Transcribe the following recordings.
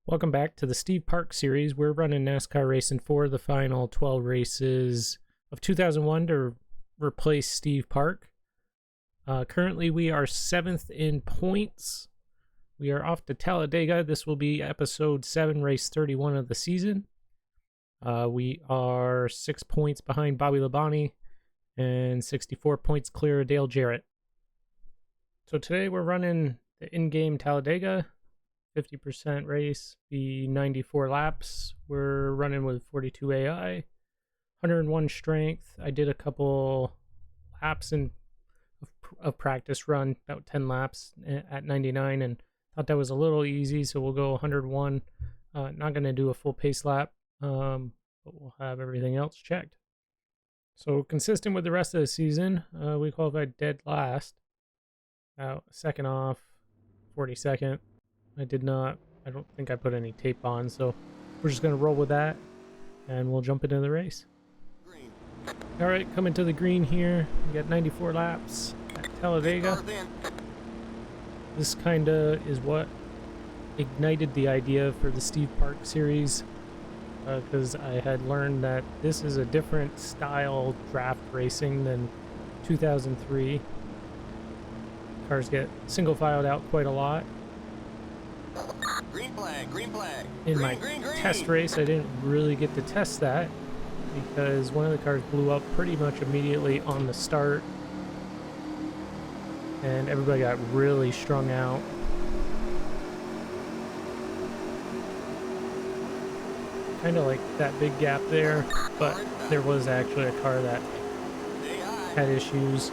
Welcome back to the Steve Park series. We're running NASCAR Racing for the final 12 races of 2001 to replace Steve Park. Currently, we are 7th in points. We are off to Talladega. This will be episode 7, race 31 of the season. We are 6 points behind Bobby Labonte and 64 points clear of Dale Jarrett. So today we're running the in-game Talladega. 50% race, be 94 laps. We're running with 42 AI, 101 strength. I did a couple laps of practice run, about 10 laps at 99, and thought that was a little easy, so we'll go 101. Not going to do a full pace lap, but we'll have everything else checked. So consistent with the rest of the season, we qualified dead last, about a second off, 42nd. I don't think I put any tape on, so we're just going to roll with that, and we'll jump into the race. Green. All right, coming to the green here. We got 94 laps at Talladega. This kind of is what ignited the idea for the Steve Park series, because I had learned that this is a different style draft racing than 2003. Cars get single filed out quite a lot. Green flag, green flag. In my test race, I didn't really get to test that because one of the cars blew up pretty much immediately on the start, and everybody got really strung out. Kind of like that big gap there, but there was actually a car that had issues.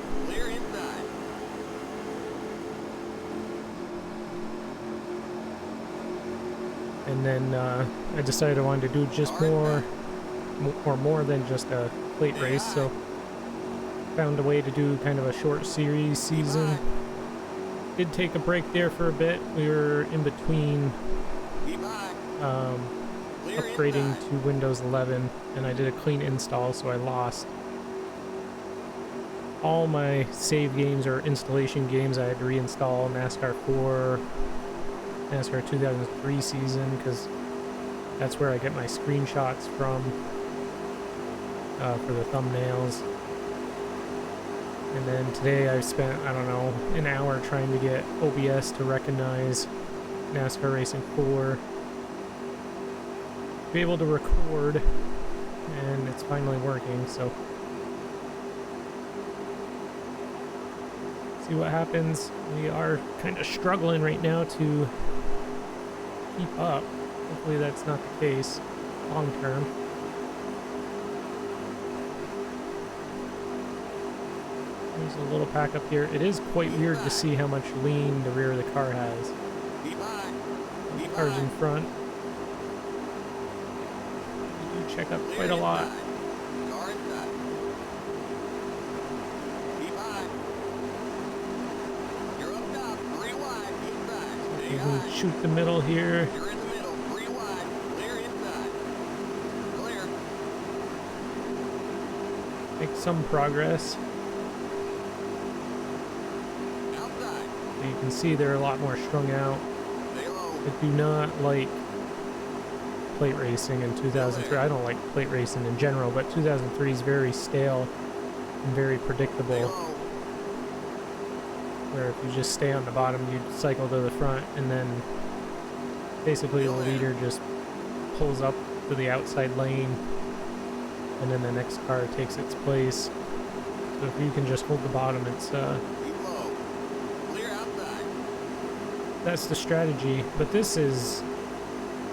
And then I decided I wanted to do just more than just a plate race, so found a way to do kind of a short series season. Did take a break there for a bit. We were in between upgrading to Windows 11, and I did a clean install, so I lost all my save games or installation games. I had to reinstall NASCAR 4, NASCAR 2003 season, because that's where I get my screenshots from for the thumbnails. And then today I spent, I don't know, an hour trying to get OBS to recognize NASCAR Racing 4, be able to record, and it's finally working, so see what happens. We are kind of struggling right now to keep up. Hopefully that's not the case long term. There's a little pack up here. It is quite weird to see how much lean the rear of the car has. The car's in front. You do check up quite a lot. You can shoot the middle here. You're in the middle, 3 wide, clear inside. Clear. Make some progress. Outside. You can see they're a lot more strung out. Stay low. I do not like plate racing in 2003. I don't like plate racing in general, but 2003 is very stale and very predictable. Stay low. Where if you just stay on the bottom, you cycle to the front, and then basically the leader just pulls up to the outside lane, and then the next car takes its place. So if you can just hold the bottom, it's Keep low. Clear outside. that's the strategy. But this is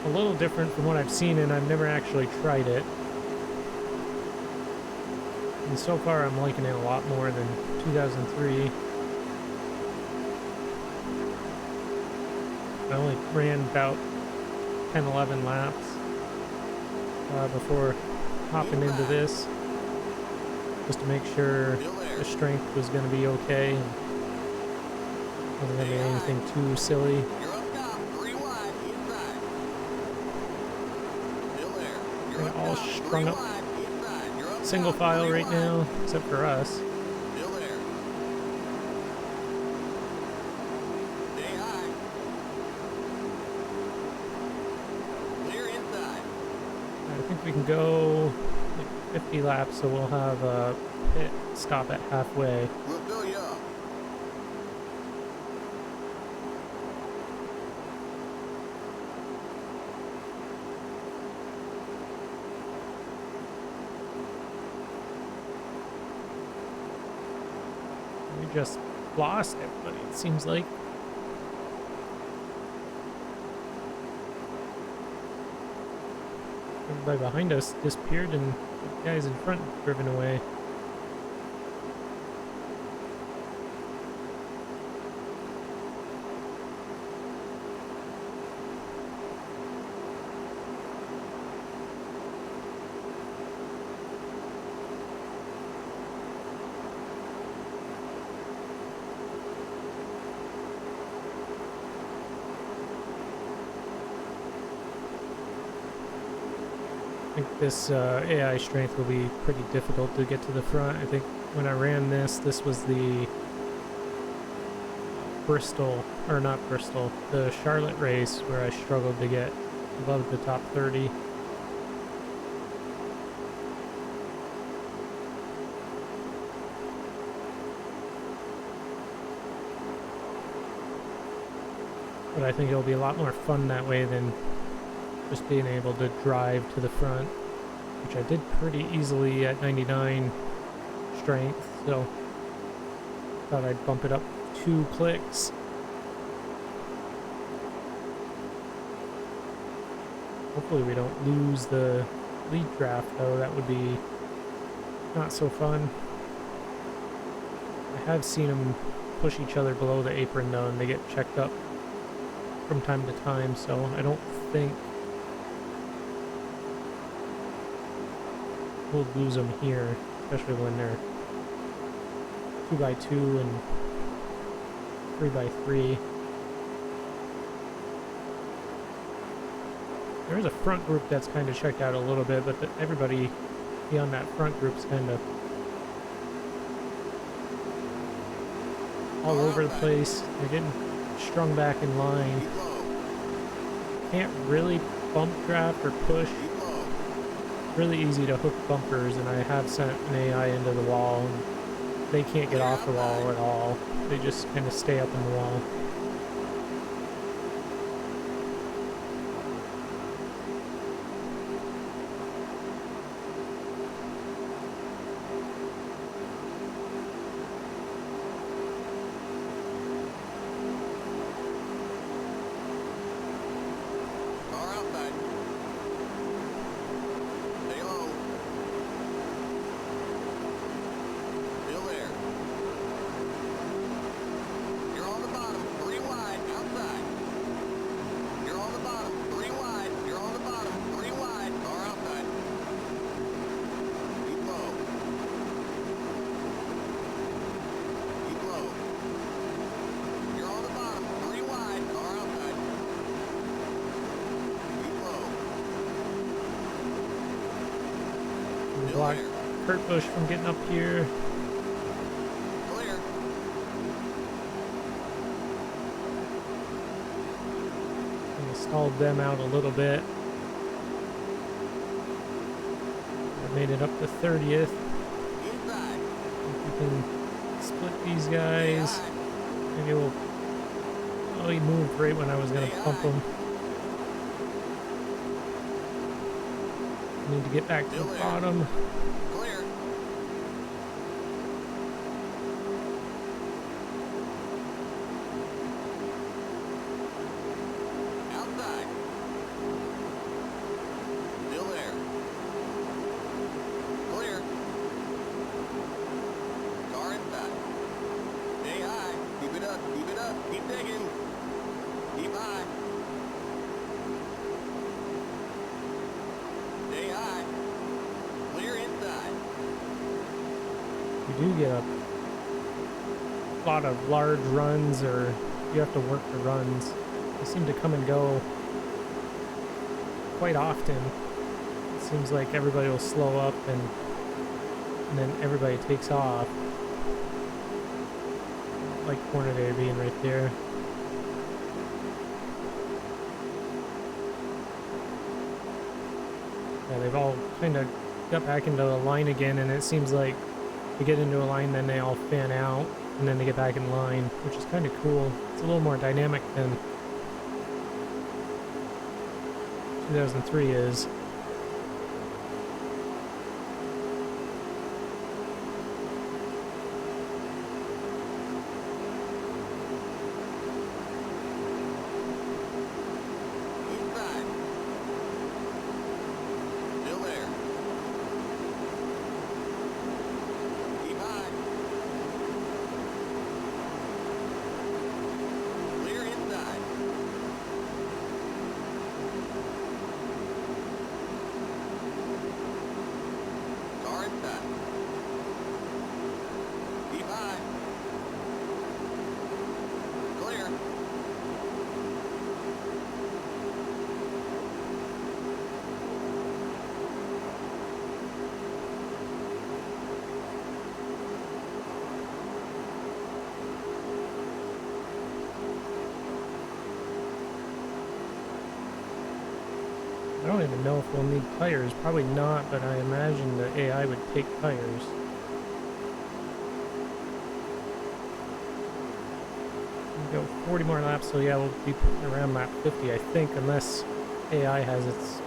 a little different from what I've seen, and I've never actually tried it. And so far, I'm liking it a lot more than 2003. I only ran about 10-11 laps before hopping into this, just to make sure the strength was going to be okay. Wasn't going to be anything too silly. You're up top, 3 wide, inside. Still there. You're They're up all top, strung 3 up wide, inside. You're up single top, file 3 right wide. now, except for us. Still there. Stay high. I think we can go like 50 laps, so we'll have a pit stop at halfway. We'll fill you up. We just lost everybody, it seems like. Everybody behind us disappeared and the guys in front driven away. I think this AI strength will be pretty difficult to get to the front. I think when I ran this was the Bristol, or not Bristol, the Charlotte race where I struggled to get above the top 30. But I think it'll be a lot more fun that way than just being able to drive to the front, which I did pretty easily at 99 strength, so thought I'd bump it up 2 clicks. Hopefully we don't lose the lead draft though, that would be not so fun. I have seen them push each other below the apron though, and they get checked up from time to time, so I don't think we'll lose them here, especially when they're 2x2 and 3x3. There's a front group that's kind of checked out a little bit, but everybody beyond that front group's kind of all over the place. They're getting strung back in line. Can't really bump draft or push. Really easy to hook bumpers, and I have sent an AI into the wall, and they can't get off the wall at all. They just kind of stay up in the wall. Block Kurt Busch from getting up here. Clear. And stalled them out a little bit. I made it up to 30th. Inside. If we can split these guys, maybe we'll... Oh, he moved right when I was going to pump him. Need to get back to the bottom. Clear. Outside. Still there. Clear. Car inside. Stay high. Keep it up. Keep it up. Keep digging. Keep high. Stay high. Clear inside. You do get a lot of large runs, or you have to work the runs. They seem to come and go quite often. It seems like everybody will slow up and then everybody takes off. Like corner day being right there. Yeah, they've all kind of got back into a line again, and it seems like they get into a line, then they all fan out, and then they get back in line, which is kind of cool. It's a little more dynamic than 2003 is. I don't even know if we'll need tires. Probably not, but I imagine the AI would take tires. We'll go 40 more laps, so yeah, we'll be around lap 50, I think, unless AI has its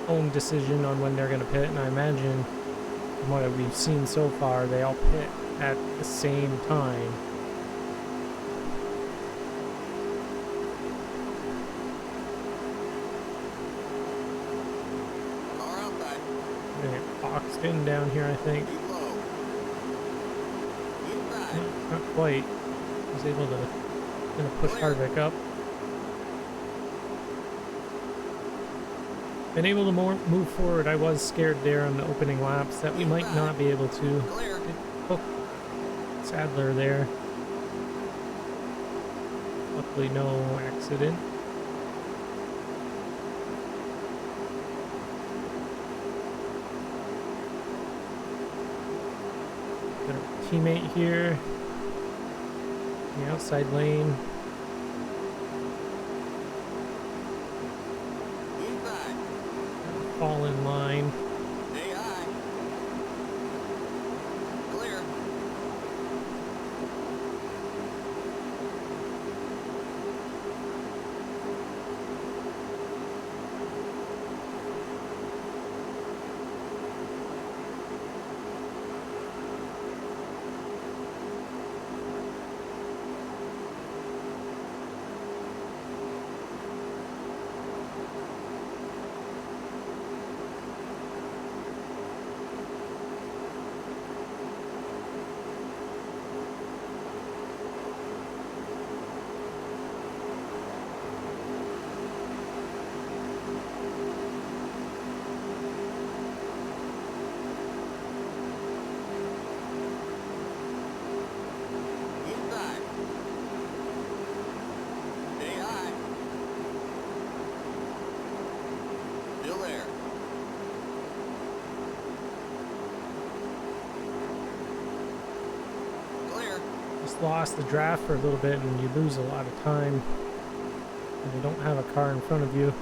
own decision on when they're going to pit, and I imagine from what we've seen so far, they all pit at the same time. Boxed in down here, I think. Not quite. He's able to kind of push Harvick up. Been able to move forward. I was scared there on the opening laps that we might not be able to. It hooked Sadler there. Luckily, no accident. Teammate here in the outside lane. Fall in line. Clear. Lost the draft for a little bit, and you lose a lot of time when you don't have a car in front of you.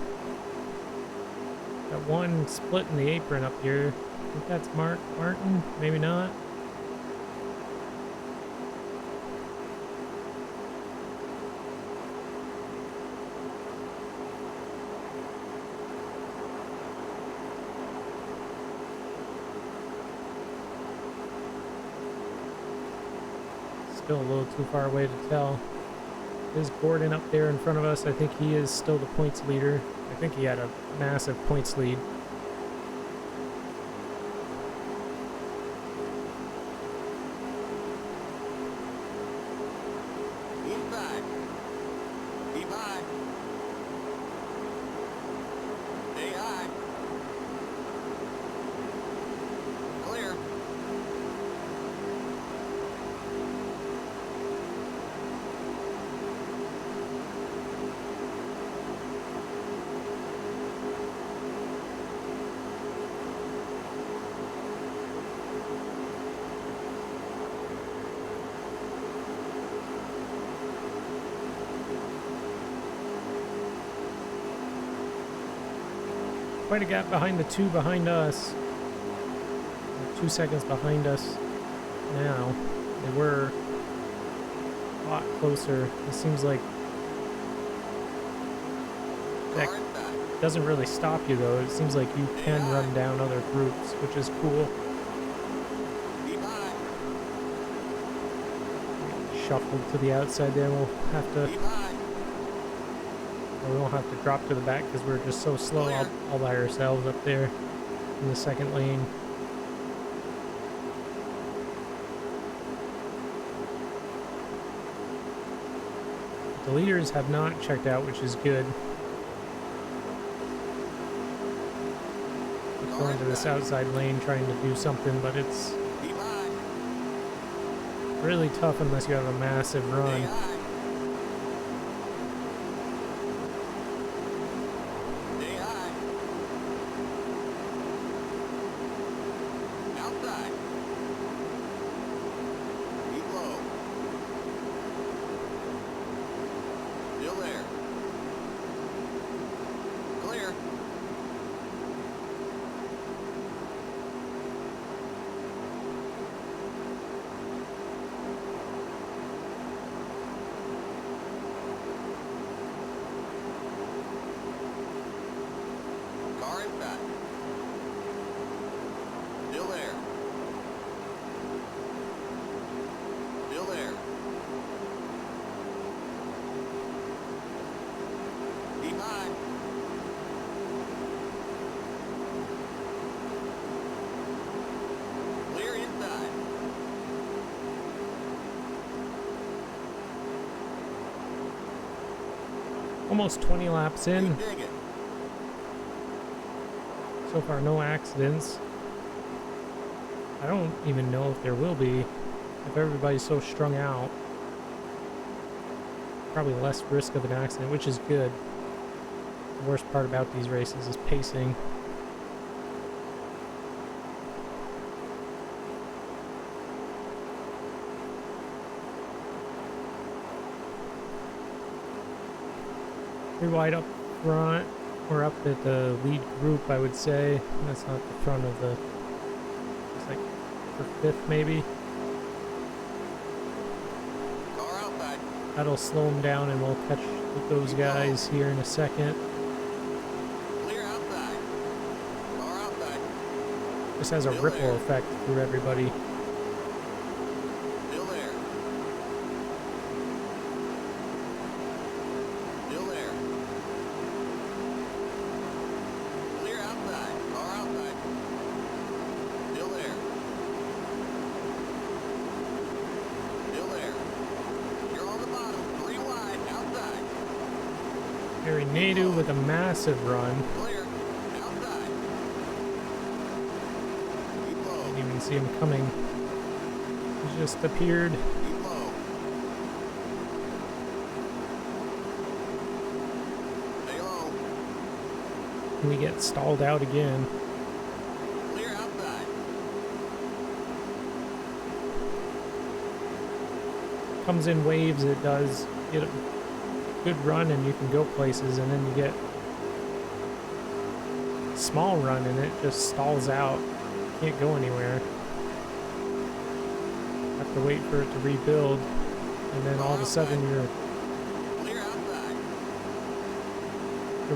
Got one split in the apron up here. I think that's Martin, maybe not. Still a little too far away to tell. Is Gordon up there in front of us? I think he is still the points leader. I think he had a massive points lead. Inside. Keep high. Stay high. Clear. quite a gap behind the two behind us. 2 seconds behind us now. They were a lot closer. It seems like that doesn't really stop you though. It seems like you can run down other groups, which is cool. Shuffled to the outside there. We'll have to... We won't have to drop to the back because we're just so slow all by ourselves up there in the second lane. The leaders have not checked out, which is good. Going to this outside lane trying to do something, but it's really tough unless you have a massive run. Almost 20 laps in. So far, no accidents. I don't even know if there will be. If everybody's so strung out. Probably less risk of an accident, which is good. The worst part about these races is pacing. Pretty wide up front. We're up at the lead group, I would say. That's not the front of the... It's like for fifth, maybe. That'll slow them down, and we'll catch those guys here in a second. This has a ripple effect through everybody. Nadu with a massive run. Didn't even see him coming. He just appeared. We get stalled out again. Comes in waves, it does get a good run and you can go places, and then you get a small run and it just stalls out. Can't go anywhere. Have to wait for it to rebuild, and then all of a sudden you're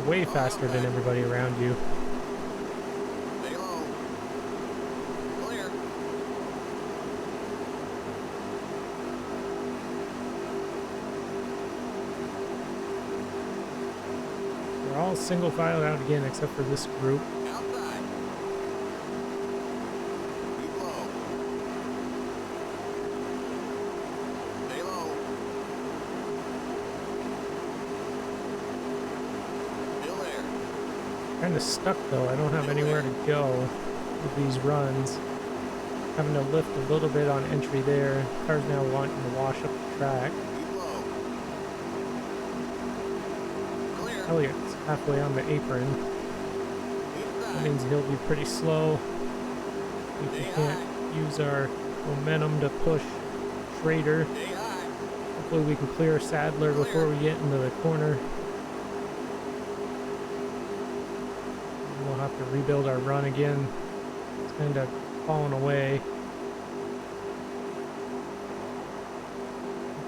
way faster than everybody around you. We're all single file out again except for this group. Kind of stuck though. I don't have anywhere to go with these runs. Having to lift a little bit on entry there. Car's now wanting to wash up the track. Elliot's halfway on the apron. That means he'll be pretty slow. If we can't use our momentum to push Schrader. Hopefully we can clear Sadler before we get into the corner. We'll have have to rebuild our run again. It's kind of falling away.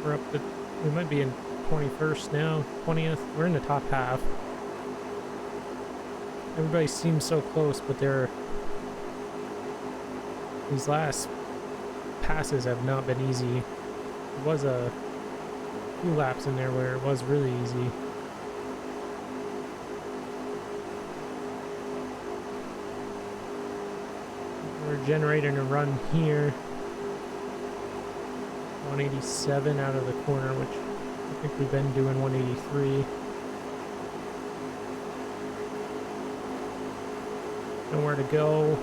We're up to, we might be in 21st now, 20th. We're in the top half. Everybody seems so close, but these last passes have not been easy. There was a few laps in there where it was really easy. We're generating a run here. 187 out of the corner, which I think we've been doing 183. Nowhere to go.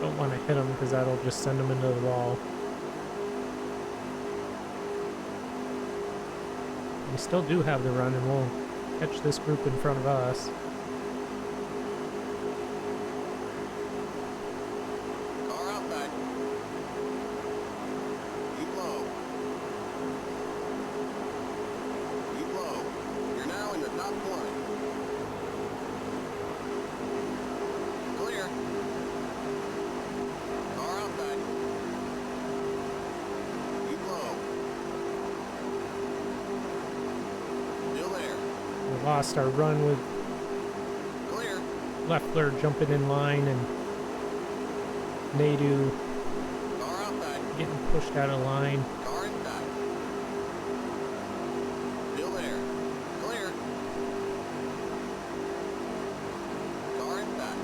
Don't want to hit them because that'll just send them into the wall. We still do have the run, and we'll catch this group in front of us. Car outside. Keep low. Keep low. You're now in the top 20. Clear. Car outside. Keep low. Still there. We lost our run with Clear. Leffler jumping in line and Nadu Car outside. getting pushed out of line. Car inside. Still there. Clear. Car inside.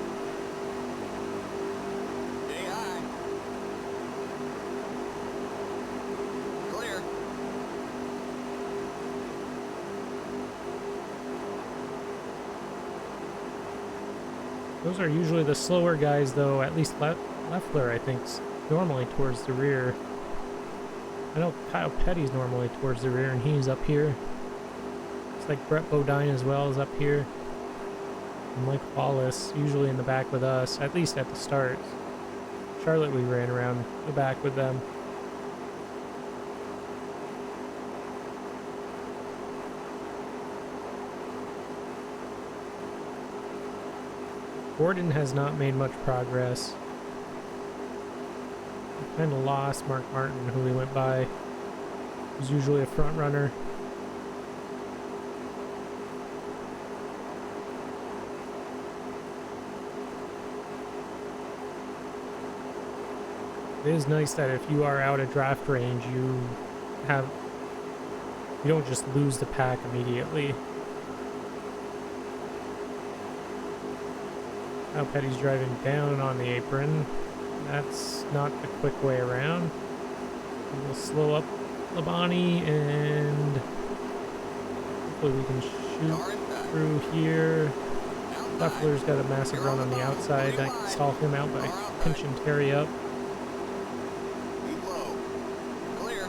Stay high. Clear. Those are usually the slower guys, though. At least Leffler, I think, is normally towards the rear. I know Kyle Petty's normally towards the rear, and he's up here. It's like Brett Bodine as well is up here. And Mike Wallace, usually in the back with us, at least at the start. Charlotte, we ran around the back with them. Gordon has not made much progress. We kind of lost Mark Martin, who we went by. He's usually a front runner. It is nice that if you are out of draft range, you don't just lose the pack immediately. Now Petty's driving down on the apron. That's not the quick way around. We'll slow up Labani and hopefully we can shoot through here. Leffler's got a massive run on the outside. I can stall him out by pinching Terry up. Keep low. Clear.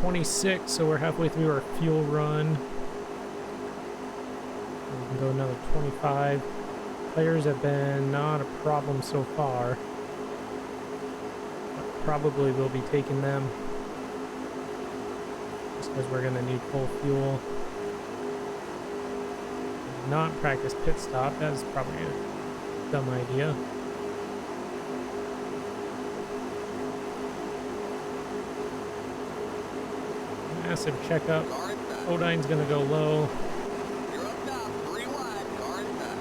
26, so we're halfway through our fuel run. We can go another 25. Players have been not a problem so far. But probably will be taking them. Just because we're going to need full fuel. Not practice pit stop. That is probably a dumb idea. Massive checkup. Odine's gonna go low. You're up top, 3 wide, car inside.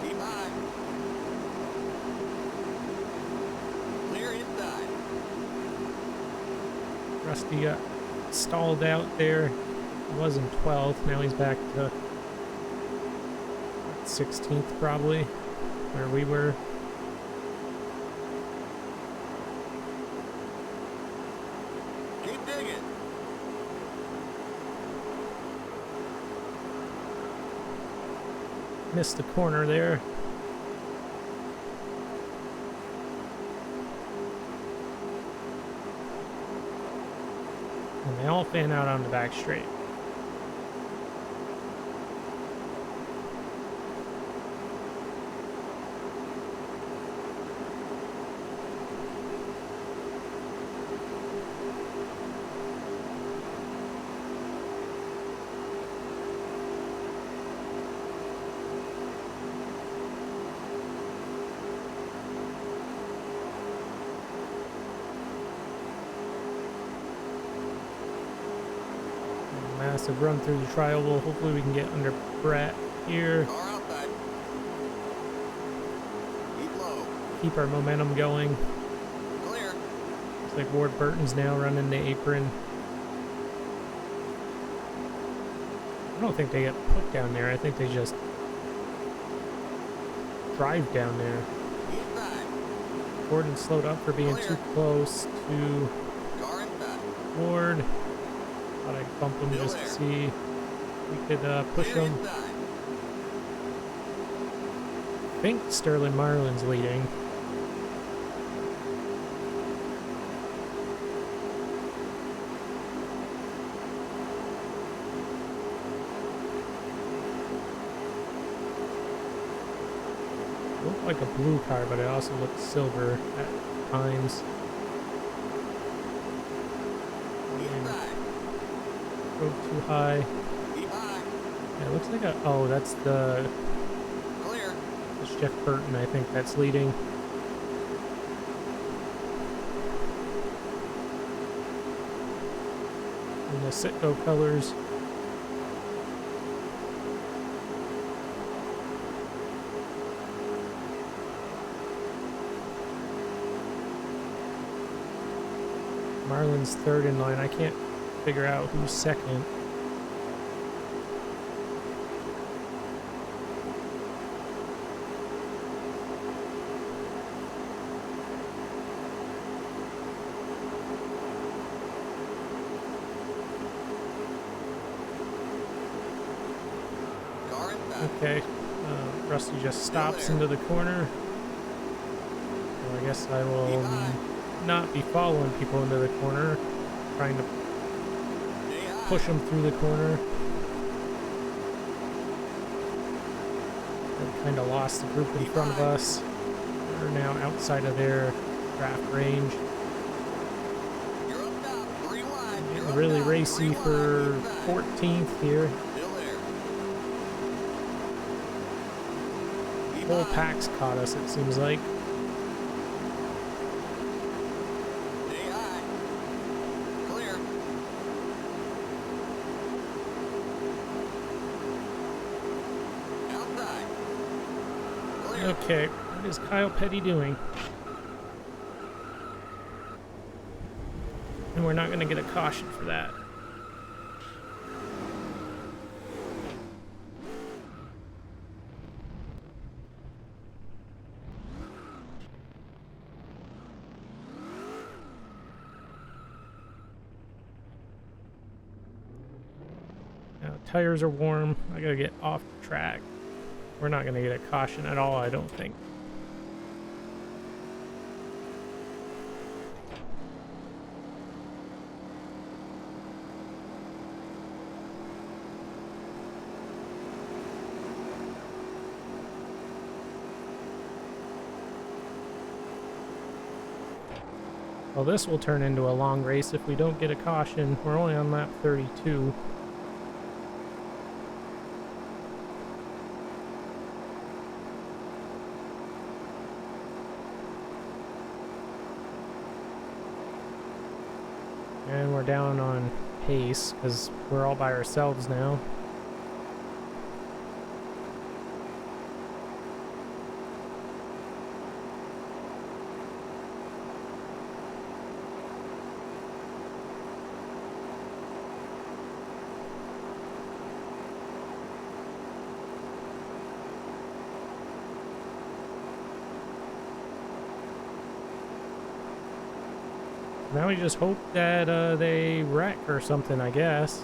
Keep high. Clear inside. Rusty got stalled out there. He was in 12th. Now he's back to 16th probably, where we were. Keep digging. Missed the corner there. And they all fan out on the back straight. massive run through the tri-oval. Hopefully we can get under Brett here. Car outside. Keep low. Keep our momentum going. Clear. Looks like Ward Burton's now running the apron. I don't think they get put down there. I think they just drive down there. Inside. Gordon slowed up for being too close to Car inside. Ward. Thought I'd bump him just to see if we could push Clear him. inside. I think Sterling Marlin's leading. Looked like a blue car, but it also looked silver at times. Inside. Drove too high. Keep high. Yeah, it looks like a. Oh, that's Clear. that's Jeff Burton. I think that's leading. In the Citgo colors. Marlin's third in line. I can't figure out who's second. Car inside. Okay, Rusty just stops into the corner. So I guess I will Keep high. not be following people into the corner, trying to Stay high. push them through the corner. They've kind of lost the group in front of us. We're now outside of their draft range. You're up top. 3 wide. You're Getting up really top. racy 3 for wide. Inside. 14th here. Still there. Keep Whole high. pack's caught us, it seems like. Stay high. Clear. Outside. Clear. Okay, what is Kyle Petty doing? And we're not going to get a caution for that. Now, tires are warm. I gotta get off the track. We're not gonna get a caution at all, I don't think. Well, this will turn into a long race if we don't get a caution. We're only on lap 32. And we're down on pace because we're all by ourselves now. Now we just hope that they wreck or something, I guess.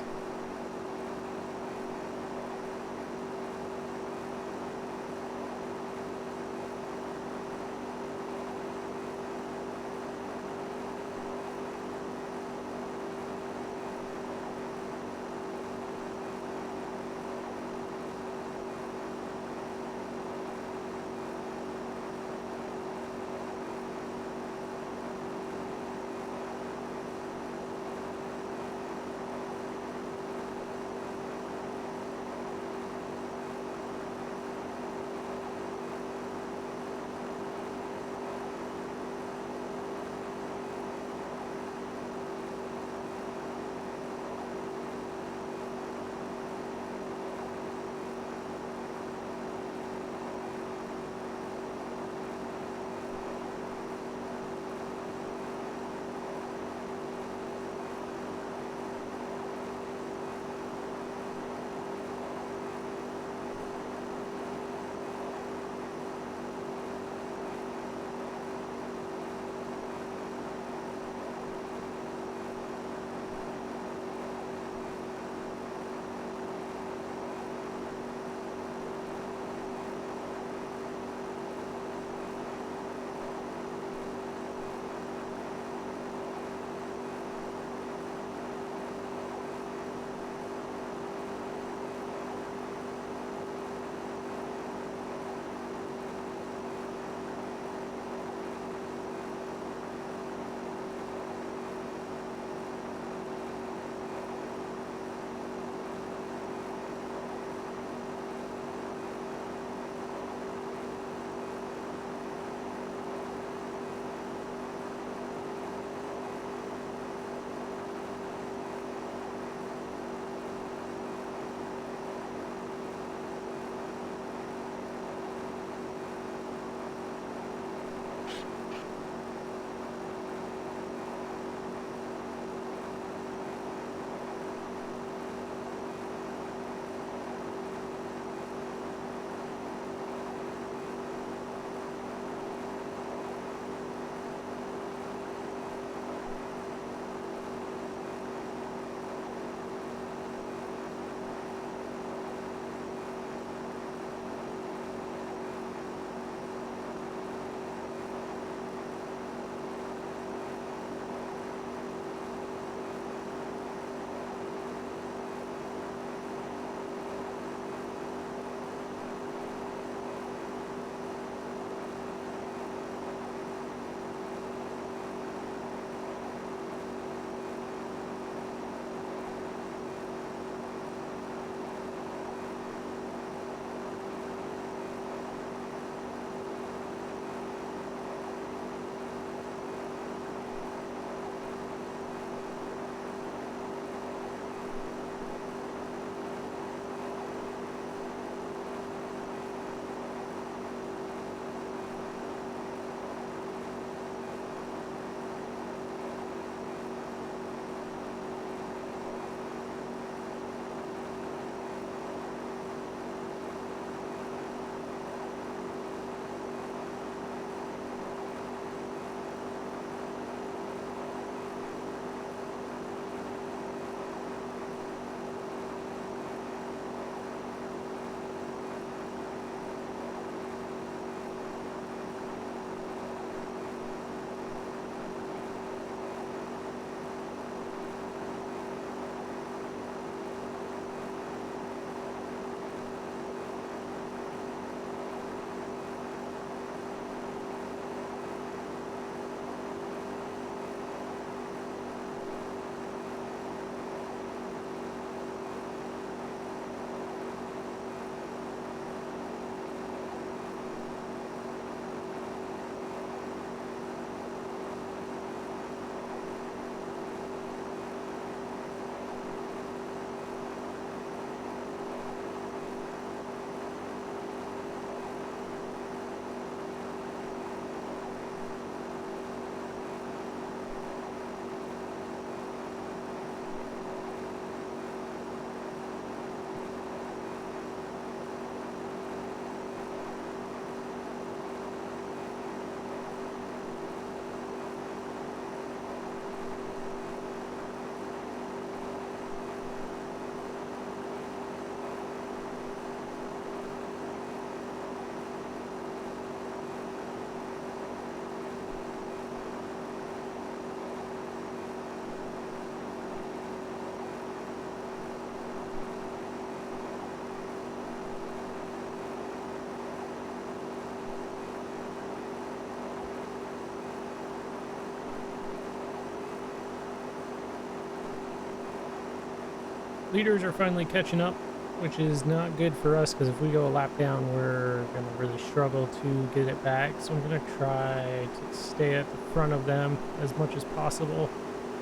Leaders are finally catching up, which is not good for us because if we go a lap down, we're going to really struggle to get it back. So I'm going to try to stay at the front of them as much as possible.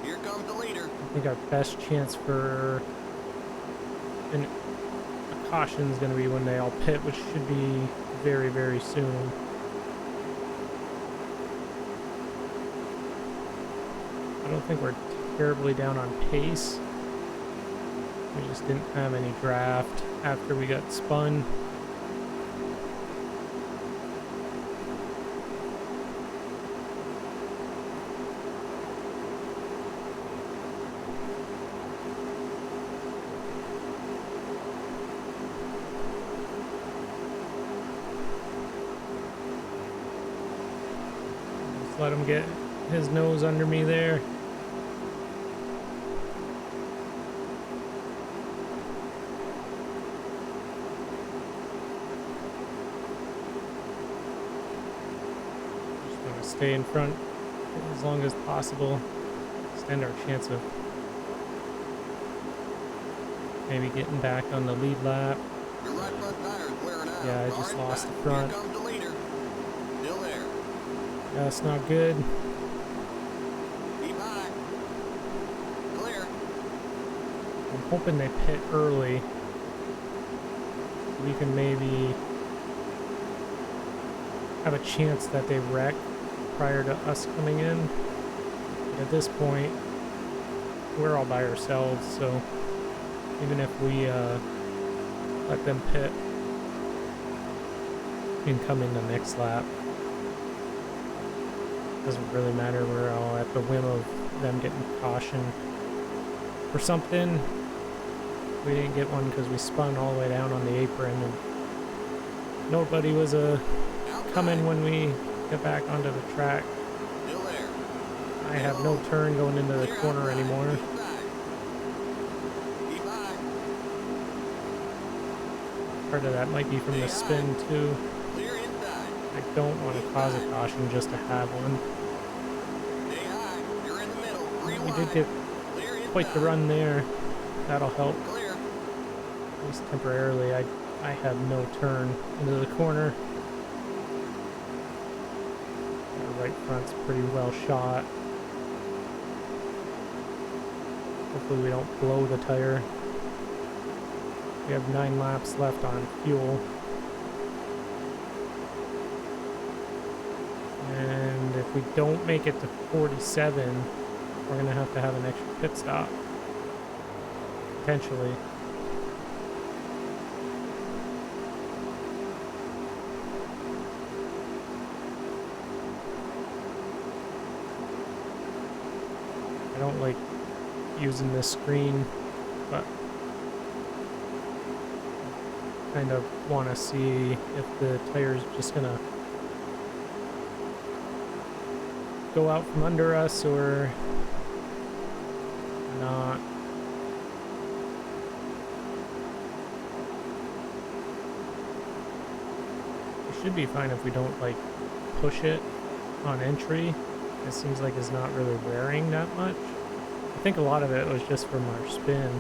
Here comes the leader. I think our best chance for a caution is going to be when they all pit, which should be very, very soon. I don't think we're terribly down on pace. We just didn't have any draft after we got spun. Just let him get his nose under me there. Stay in front as long as possible. Extend our chance of maybe getting back on the lead lap. Your right front tire is wearing out. Yeah, I just lost the front. Here comes the leader. Still there. That's not good. Keep high. Clear. I'm hoping they pit early. We can maybe have a chance that they wreck prior to us coming in. But at this point, we're all by ourselves, so even if we let them pit and come in the next lap, doesn't really matter. We're all at the whim of them getting caution for something. We didn't get one because we spun all the way down on the apron, and nobody was coming when we get back onto the track. Still there. I have no turn going into the corner anymore. Keep high. Part of that might be from the spin too. Clear inside. I don't want to cause a caution just to have one. Stay high. You're in the middle. We did get quite the run there. That'll help. Clear. At least temporarily. I have no turn into the corner. Our right front's pretty well shot. Hopefully we don't blow the tire. We have 9 laps left on fuel. And if we don't make it to 47, we're going to have an extra pit stop. Potentially. I don't like using this screen, but kind of want to see if the tire's just gonna go out from under us or not. It should be fine if we don't like push it on entry. It seems like it's not really wearing that much. I think a lot of it was just from our spin.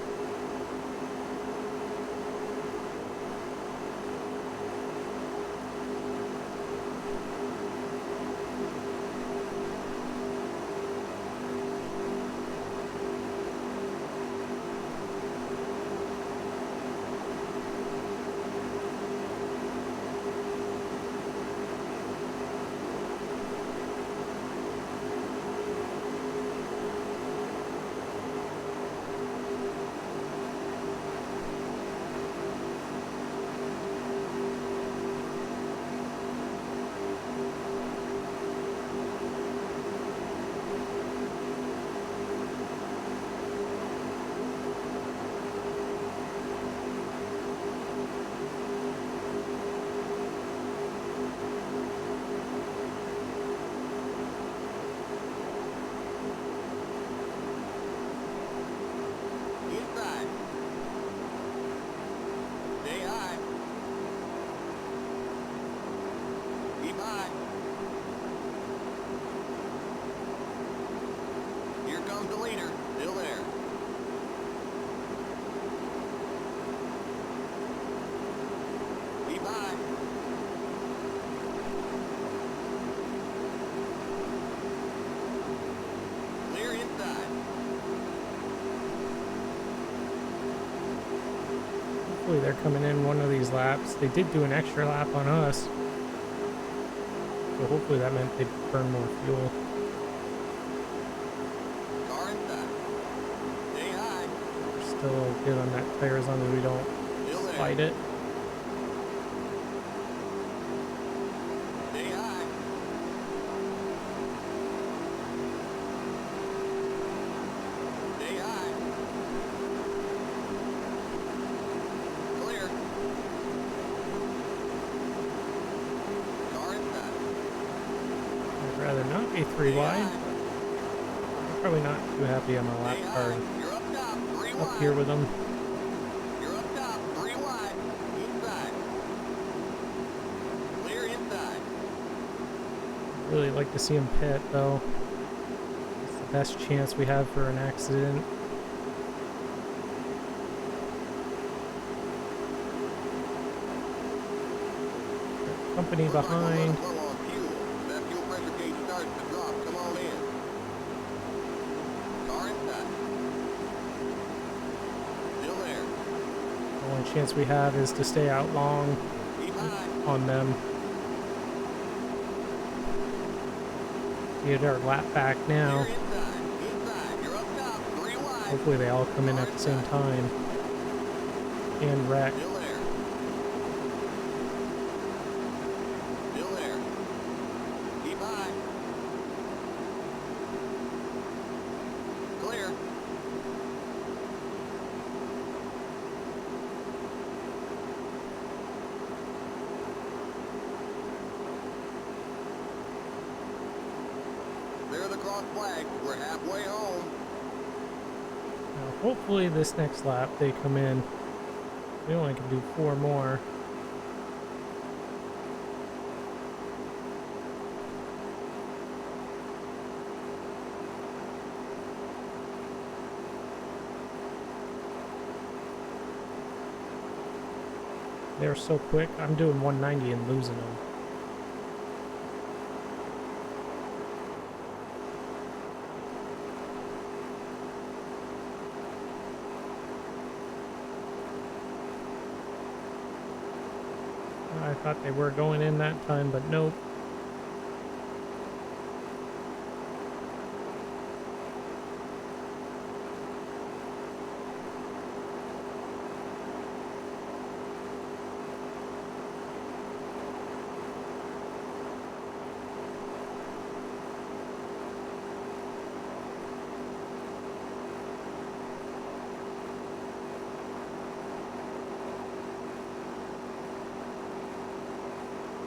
they're coming in one of these laps. They did do an extra lap on us. So hopefully that meant they burn more fuel. Car inside. Stay high. We're still good on that tire as long as we don't Still there. fight it. Stay high. Stay high. Clear. Car inside. I'd rather not be 3 wide. I'm probably not too happy on my lap Stay car high. You're up top. 3 up wide. here with them. You're up top. 3 wide. Inside. Clear inside. Really like to see him pit though. It's the best chance we have for an accident. Company behind. Low on fuel. That fuel pressure gauge starts to drop. Come on in. Car inside. Still there. The only chance we have is to stay out long Keep high. on them. Get our lap back now. Clear inside. Inside. You're up top. 3 wide. Hopefully they all come in at the same time. And wreck. Still there. Still there. Keep high. Clear. Clear the cross flag. We're halfway home. Now, hopefully this next lap they come in. We only can do 4 more. They're so quick. I'm doing 190 and losing them. I thought they were going in that time, but nope.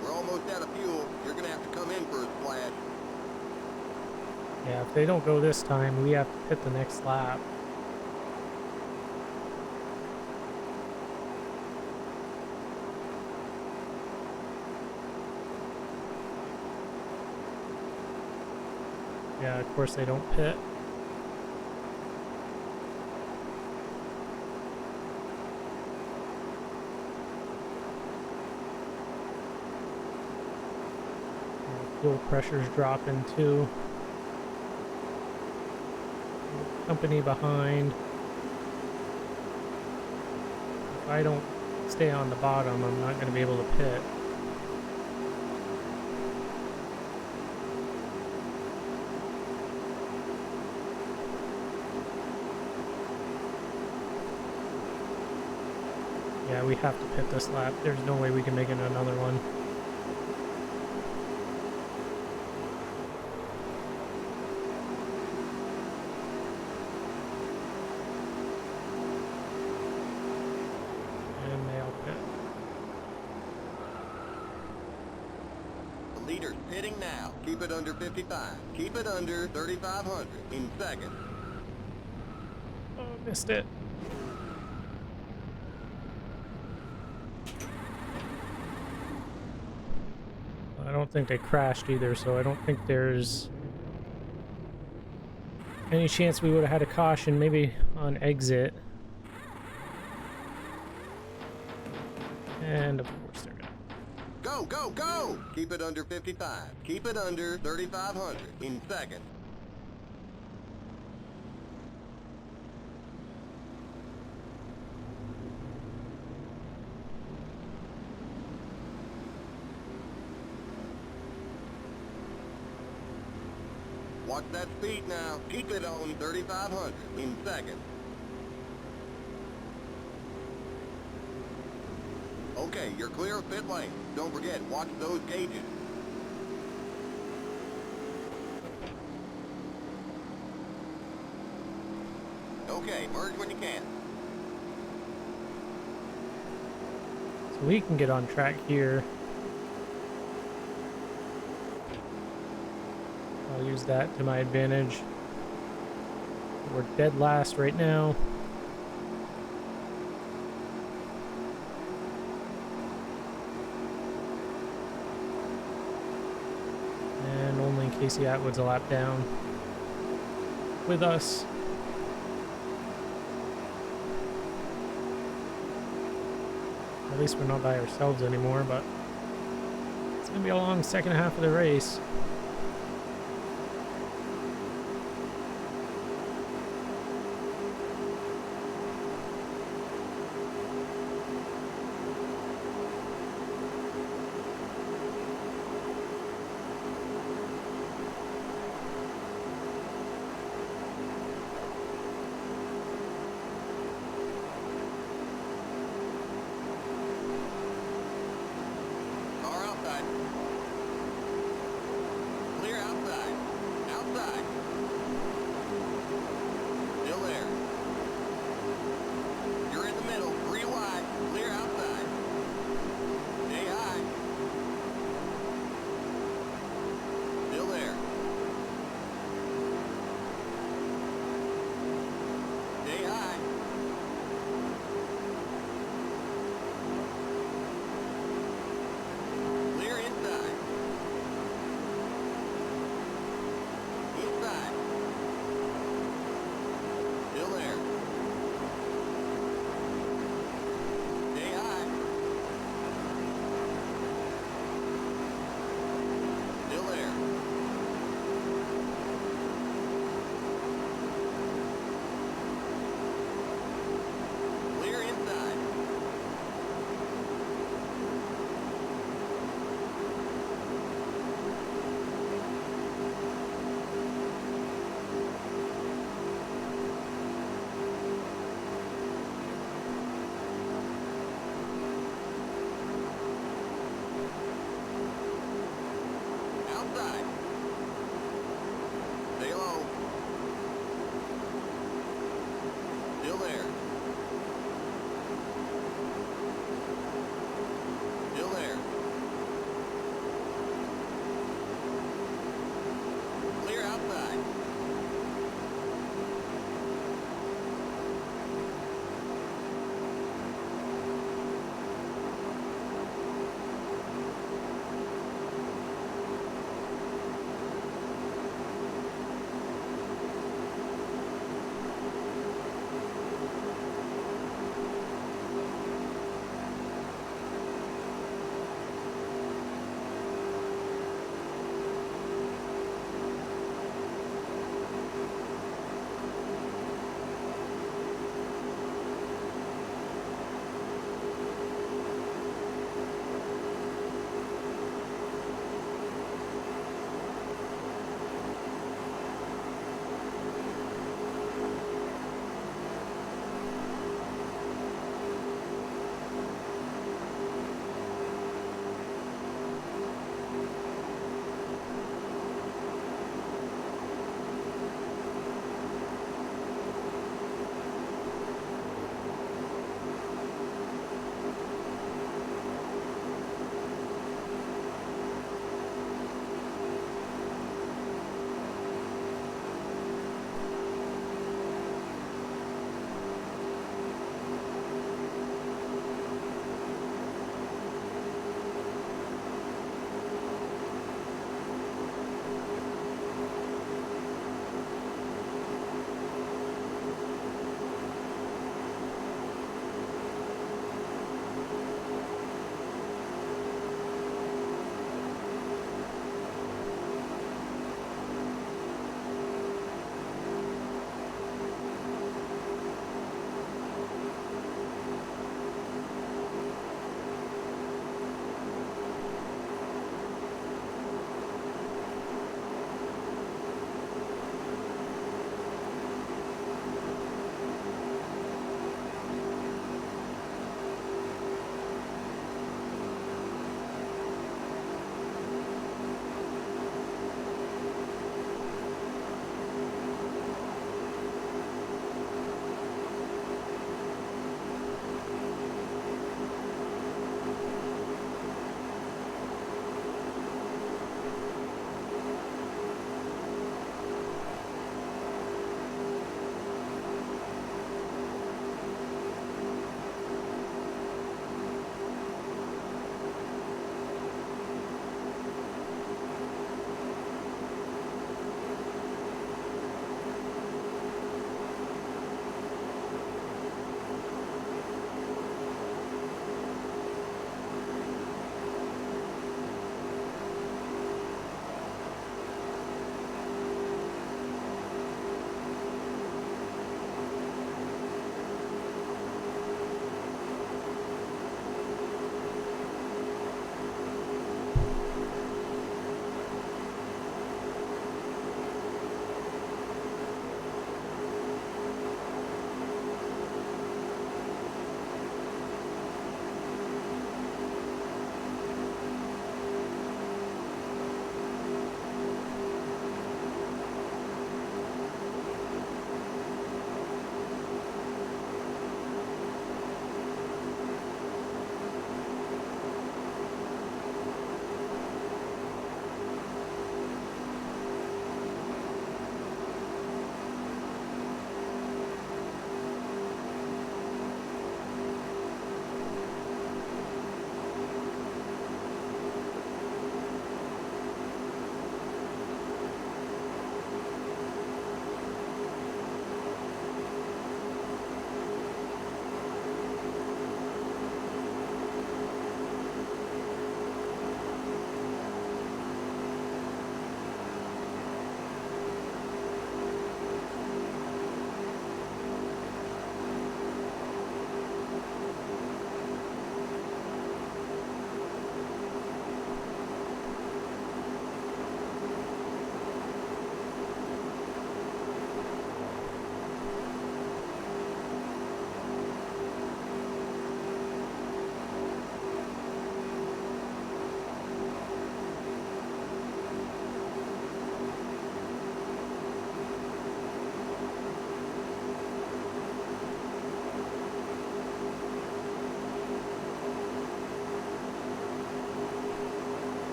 We're almost out of fuel. You're gonna have to come in for a splash. Yeah, if they don't go this time, we have to hit the next lap. Yeah, of course they don't pit. Fuel pressure's dropping too. Company behind. If I don't stay on the bottom, I'm not going to be able to pit. Yeah, we have to pit this lap. There's no way we can make it another one. And they all pit. The leader's pitting now. Keep it under 55. Keep it under 3,500 in second. Oh, missed it. I don't think they crashed either, so I don't think there's any chance we would have had a caution, maybe on exit. And of course they're gonna. Go, go, go! Keep it under 55. Keep it under 3,500 in second. Watch that speed now. Keep it on 3,500 in second. Okay, you're clear of pit lane. Don't forget, watch those gauges. Okay, merge when you can. So we can get on track here. I'll use that to my advantage. We're dead last right now. And only Casey Atwood's a lap down with us. At least we're not by ourselves anymore, but it's going to be a long second half of the race.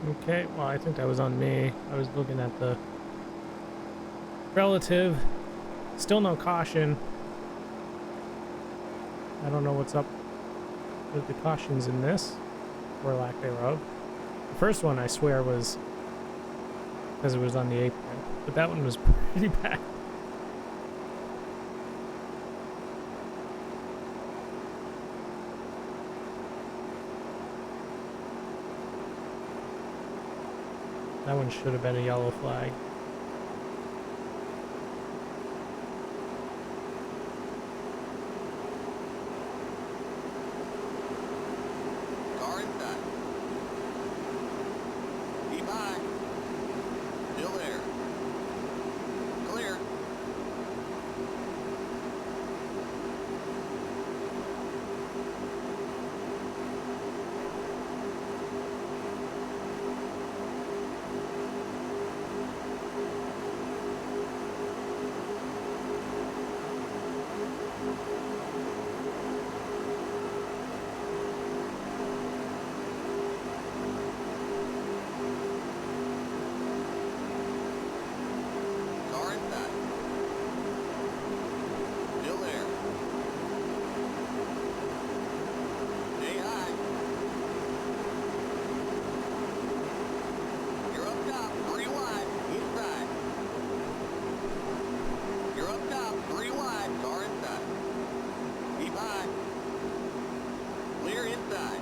Okay, well, I think that was on me. I was looking at the relative. Still no caution. I don't know what's up with the cautions in this, or lack thereof. The first one, I swear, was because it was on the apron, but that one was pretty bad. That one should have been a yellow flag. Car inside. Keep high. Still there. Clear. Car inside. Still there. Stay high. You're up top, 3 wide, inside. You're up top, 3 wide, car inside. Keep high. Clear inside.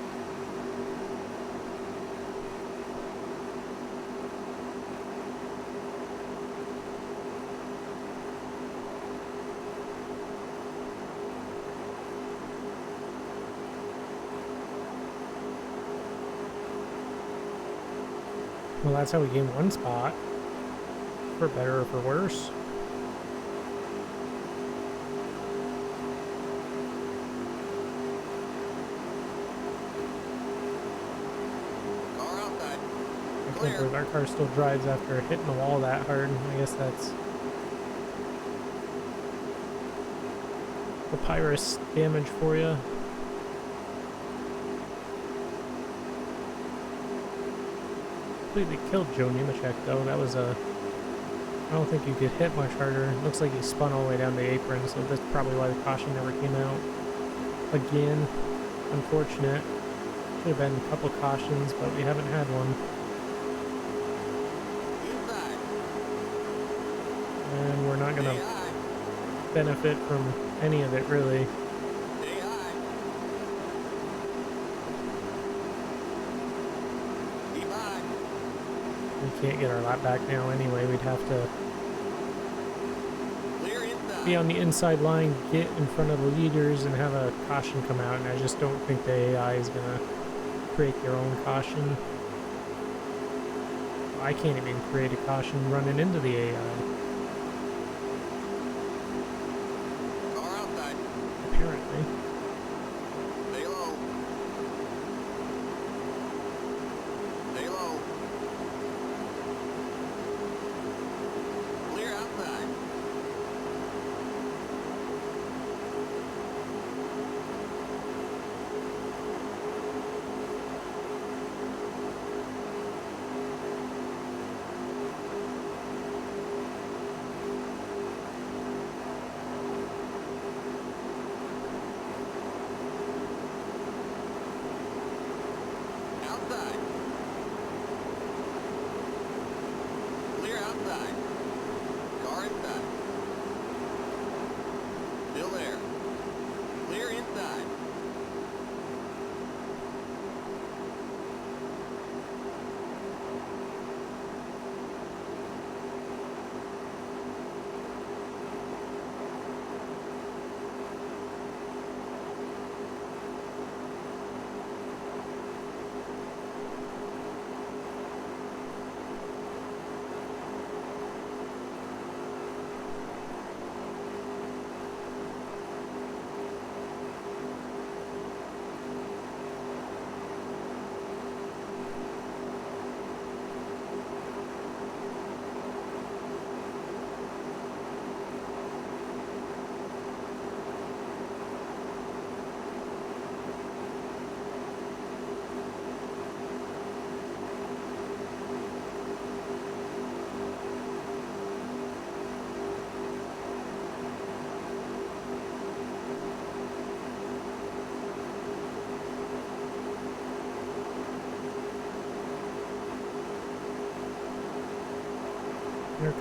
Well, that's how we gained one spot. For better or for worse. Car outside. I can't Clear. believe our car still drives after hitting the wall that hard. I guess that's papyrus damage for you. Completely killed Joe Nemechek though. That was a... I don't think you could hit much harder. Looks like he spun all the way down the apron, so that's probably why the caution never came out. Again, unfortunate. Should have been a couple cautions, but we haven't had one. Inside. And we're not Stay gonna high. benefit from any of it really. Stay high. Keep high. We can't get our lap back now anyway. We'd have to Clear inside. be on the inside line, get in front of the leaders, and have a caution come out. And I just don't think the AI is gonna create their own caution. I can't even create a caution running into the AI, Car outside. apparently. Stay low. Stay low. Clear outside.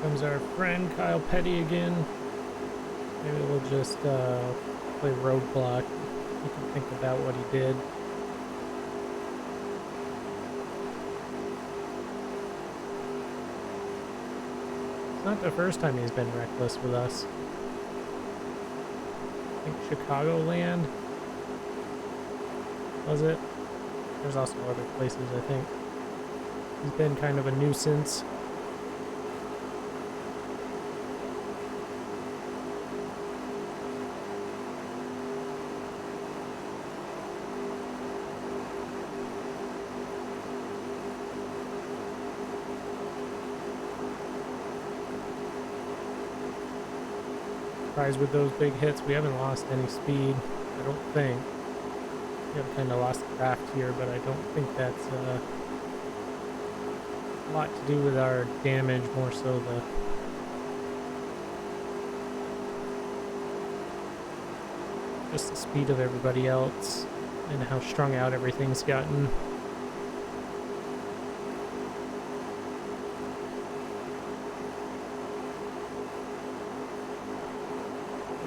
Comes our friend Kyle Petty again. Maybe we'll just play Roadblock. You can think about what he did. It's not the first time he's been reckless with us. I think Chicagoland was it? There's also other places, I think. He's been kind of a nuisance. With those big hits, we haven't lost any speed, I don't think. We have kind of lost craft here, but I don't think that's a lot to do with our damage, more so just the speed of everybody else and how strung out everything's gotten.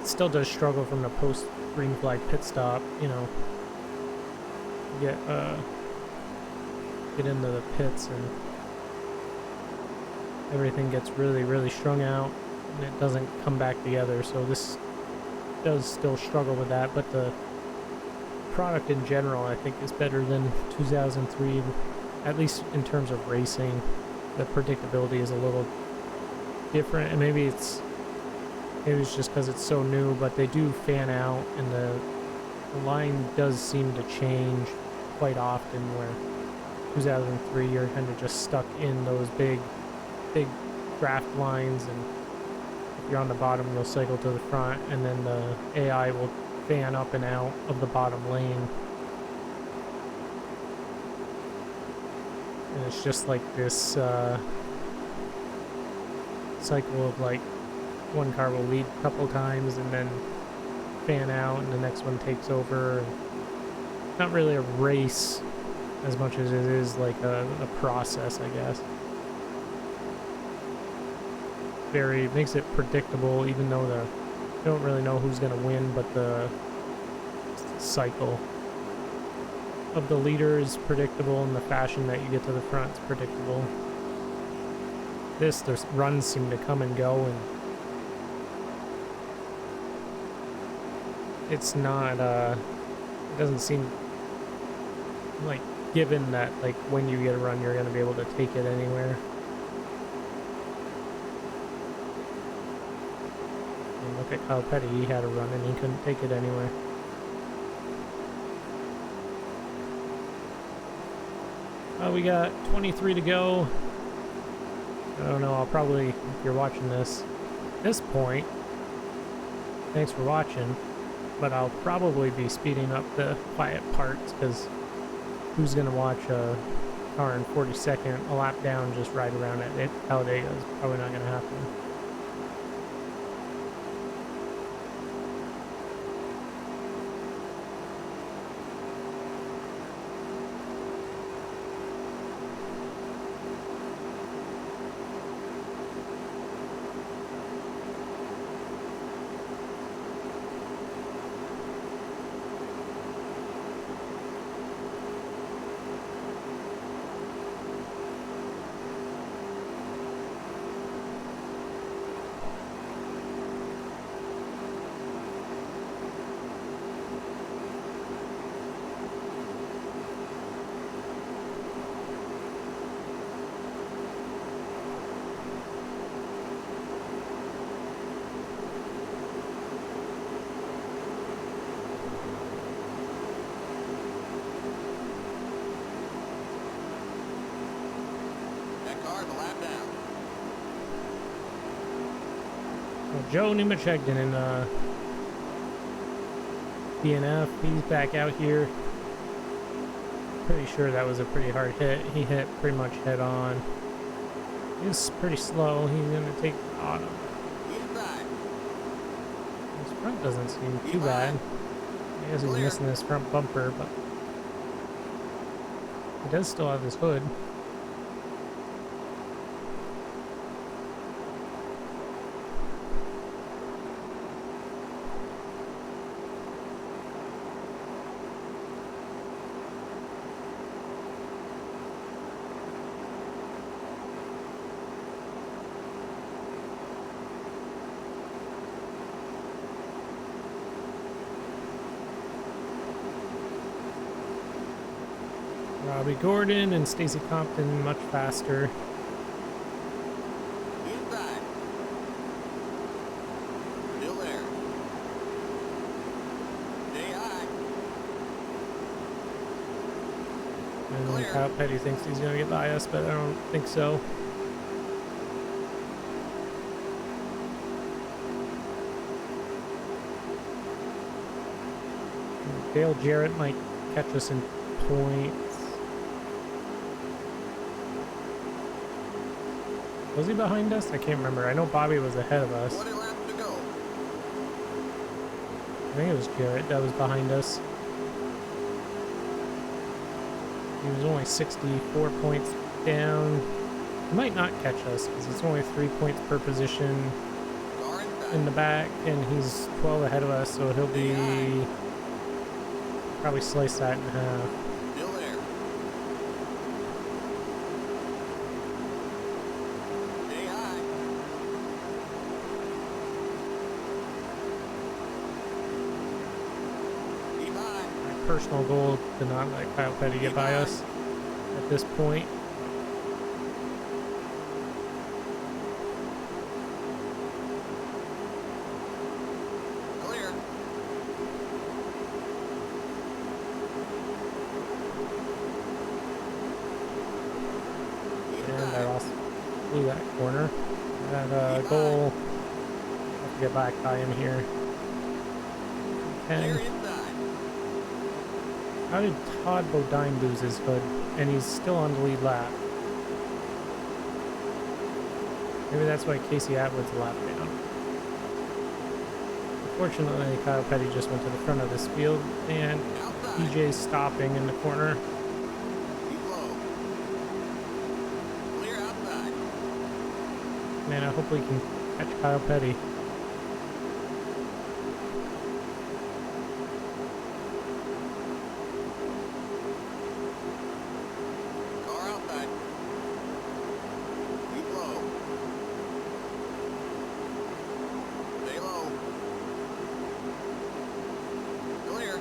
Still does struggle from the post green flag pit stop, you know, get into the pits and everything gets really strung out and it doesn't come back together. So this does still struggle with that, but the product in general I think is better than 2003, at least in terms of racing. The predictability is a little different, and maybe it's just because it's so new, but they do fan out, and the line does seem to change quite often, where 2003 you're kind of just stuck in those big draft lines, and if you're on the bottom you'll cycle to the front, and then the AI will fan up and out of the bottom lane. And it's just like this cycle of like, one car will lead a couple times and then fan out and the next one takes over. Not really a race as much as it is like a process, I guess. Makes it predictable, even though you don't really know who's going to win, but the cycle of the leader is predictable and the fashion that you get to the front is predictable. The runs seem to come and go, and it's not, it doesn't seem like given that, like, when you get a run, you're going to be able to take it anywhere. And look at Kyle Petty, he had a run and he couldn't take it anywhere. We got 23 to go. I don't know, I'll probably, if you're watching this at this point, thanks for watching. But I'll probably be speeding up the quiet parts, because who's going to watch a car in 42nd, a lap down, just ride around at Talladega? Is probably not going to happen. Joe Nemechegden in DNF, he's back out here. Pretty sure that was a pretty hard hit. He hit pretty much head on. He's pretty slow. He's going to take the bottom. His front doesn't seem too bad. I guess he's missing his front bumper, but he does still have his hood. Robbie Gordon and Stacy Compton much faster. Inside. Still there. Stay high. And Clear. Kyle Petty thinks he's going to get by us, but I don't think so. Dale Jarrett might catch us in points. Was he behind us? I can't remember. I know Bobby was ahead of us. 20 laps to go. I think it was Jarrett that was behind us. He was only 64 points down. He might not catch us because it's only 3 points per position Car inside. in the back, and he's 12 ahead of us, so he'll be probably slice that in half. Still there. Stay high. Keep high. My personal goal to not let Kyle Petty get by us at this point. Clear. And I lost blew that corner. That goal. Have to get back by him here. Clear And inside. how did Todd Bodine lose his hood? And he's still on the lead lap. Maybe that's why Casey Atwood's a lap down. Unfortunately, Kyle Petty just went to the front of this field, and Outside. PJ's stopping in the corner. Keep low. Clear outside. Man, I hope we can catch Kyle Petty. Car outside. Keep low. Stay low. Clear.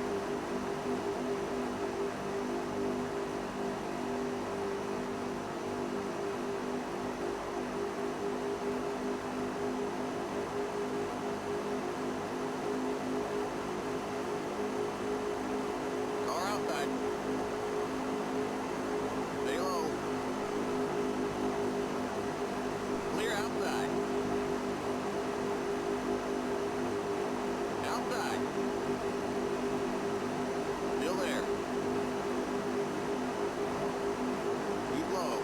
Car outside. Stay low. Clear outside. Outside. Still there. Keep low.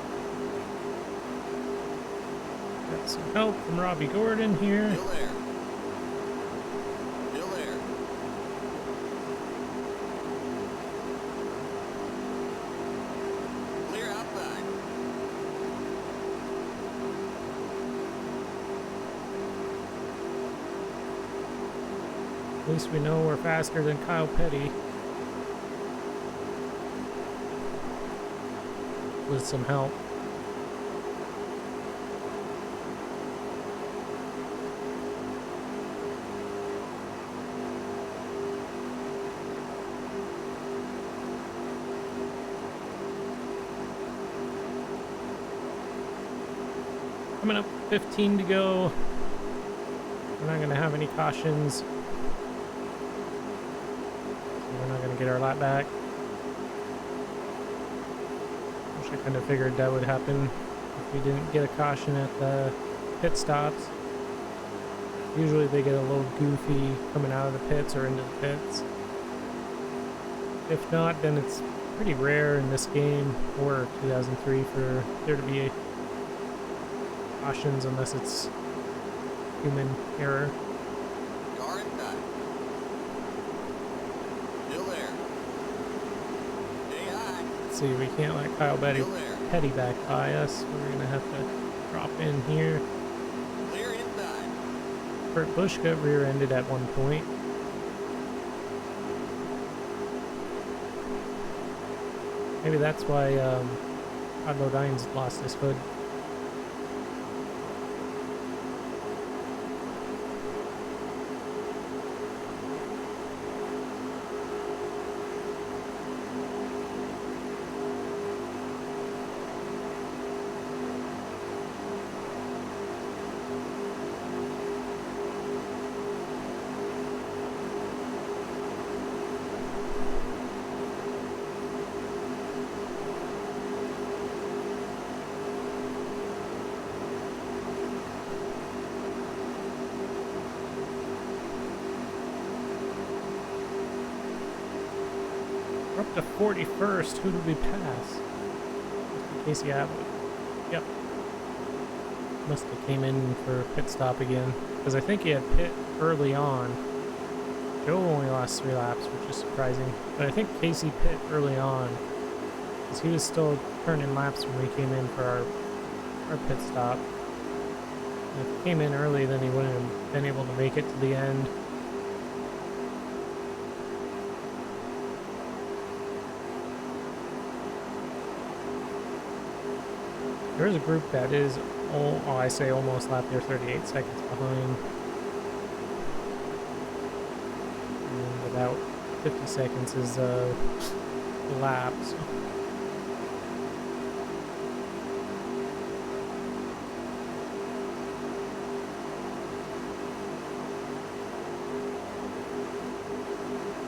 Got some help from Robbie Gordon here. Still there. Still there. Clear outside. At least we know we're faster than Kyle Petty. With some help. Coming up, 15 to go. We're not going to have any cautions. So we're not going to get our lap back. Wish I kind of figured that would happen if we didn't get a caution at the pit stops. Usually they get a little goofy coming out of the pits or into the pits. If not, then it's pretty rare in this game or 2003 for there to be cautions unless it's human error. Car inside. Still there. Stay high. Let's see, we can't let Kyle Still there. Petty back by us. We're gonna have to drop in here. Clear inside. Kurt Busch got rear-ended at one point. Maybe that's why Todd Bodine's lost his hood. We're up to 41st. Who did we pass? Casey Abbott. Yep. Must have came in for a pit stop again. Because I think he had pit early on. Joe only lost 3 laps, which is surprising. But I think Casey pit early on. Because he was still turning laps when we came in for our pit stop. And if he came in early, then he wouldn't have been able to make it to the end. There's a group that is, I say almost lap. They're 38 seconds behind. And about 50 seconds is the lap. So.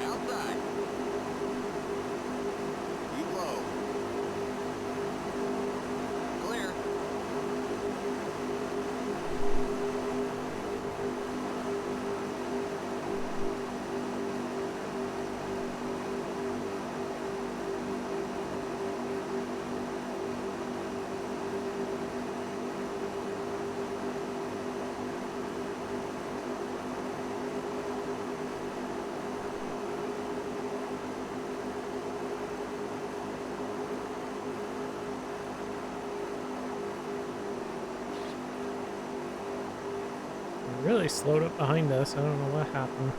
Outside. Keep low. Clear. Really slowed up behind us. I don't know what happened.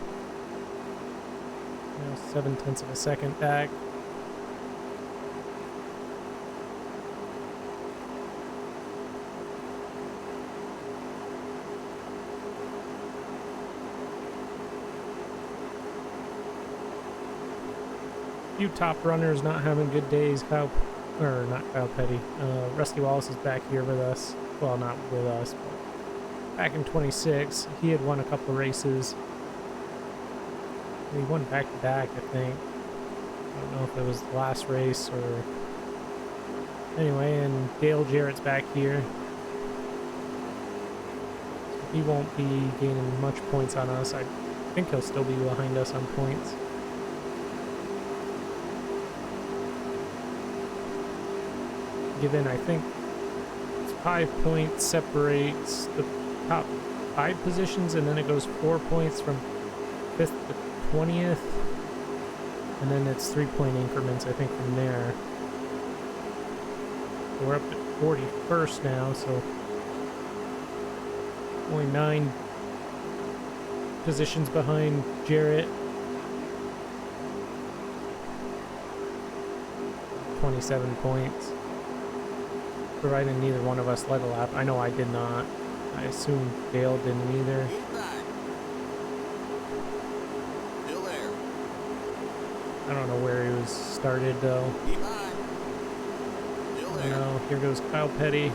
Now 0.7 of a second back. Few top runners not having good days. Not Kyle Petty. Rusty Wallace is back here with us. Well, not with us, but back in 26, he had won a couple of races. He won back-to-back, I think. I don't know if it was the last race or... Anyway, and Dale Jarrett's back here. So he won't be gaining much points on us. I think he'll still be behind us on points. Given, I think, 5 points separates the top 5 positions, and then it goes 4 points from 5th to 20th, and then it's 3-point increments, I think, from there. So we're up at 41st now, so only 9 positions behind Jarrett. 27 points. Provided neither one of us led a lap. I know I did not. I assume Dale didn't either. Inside. Still there. I don't know where he was started though. Keep high. Still there. No, here goes Kyle Petty.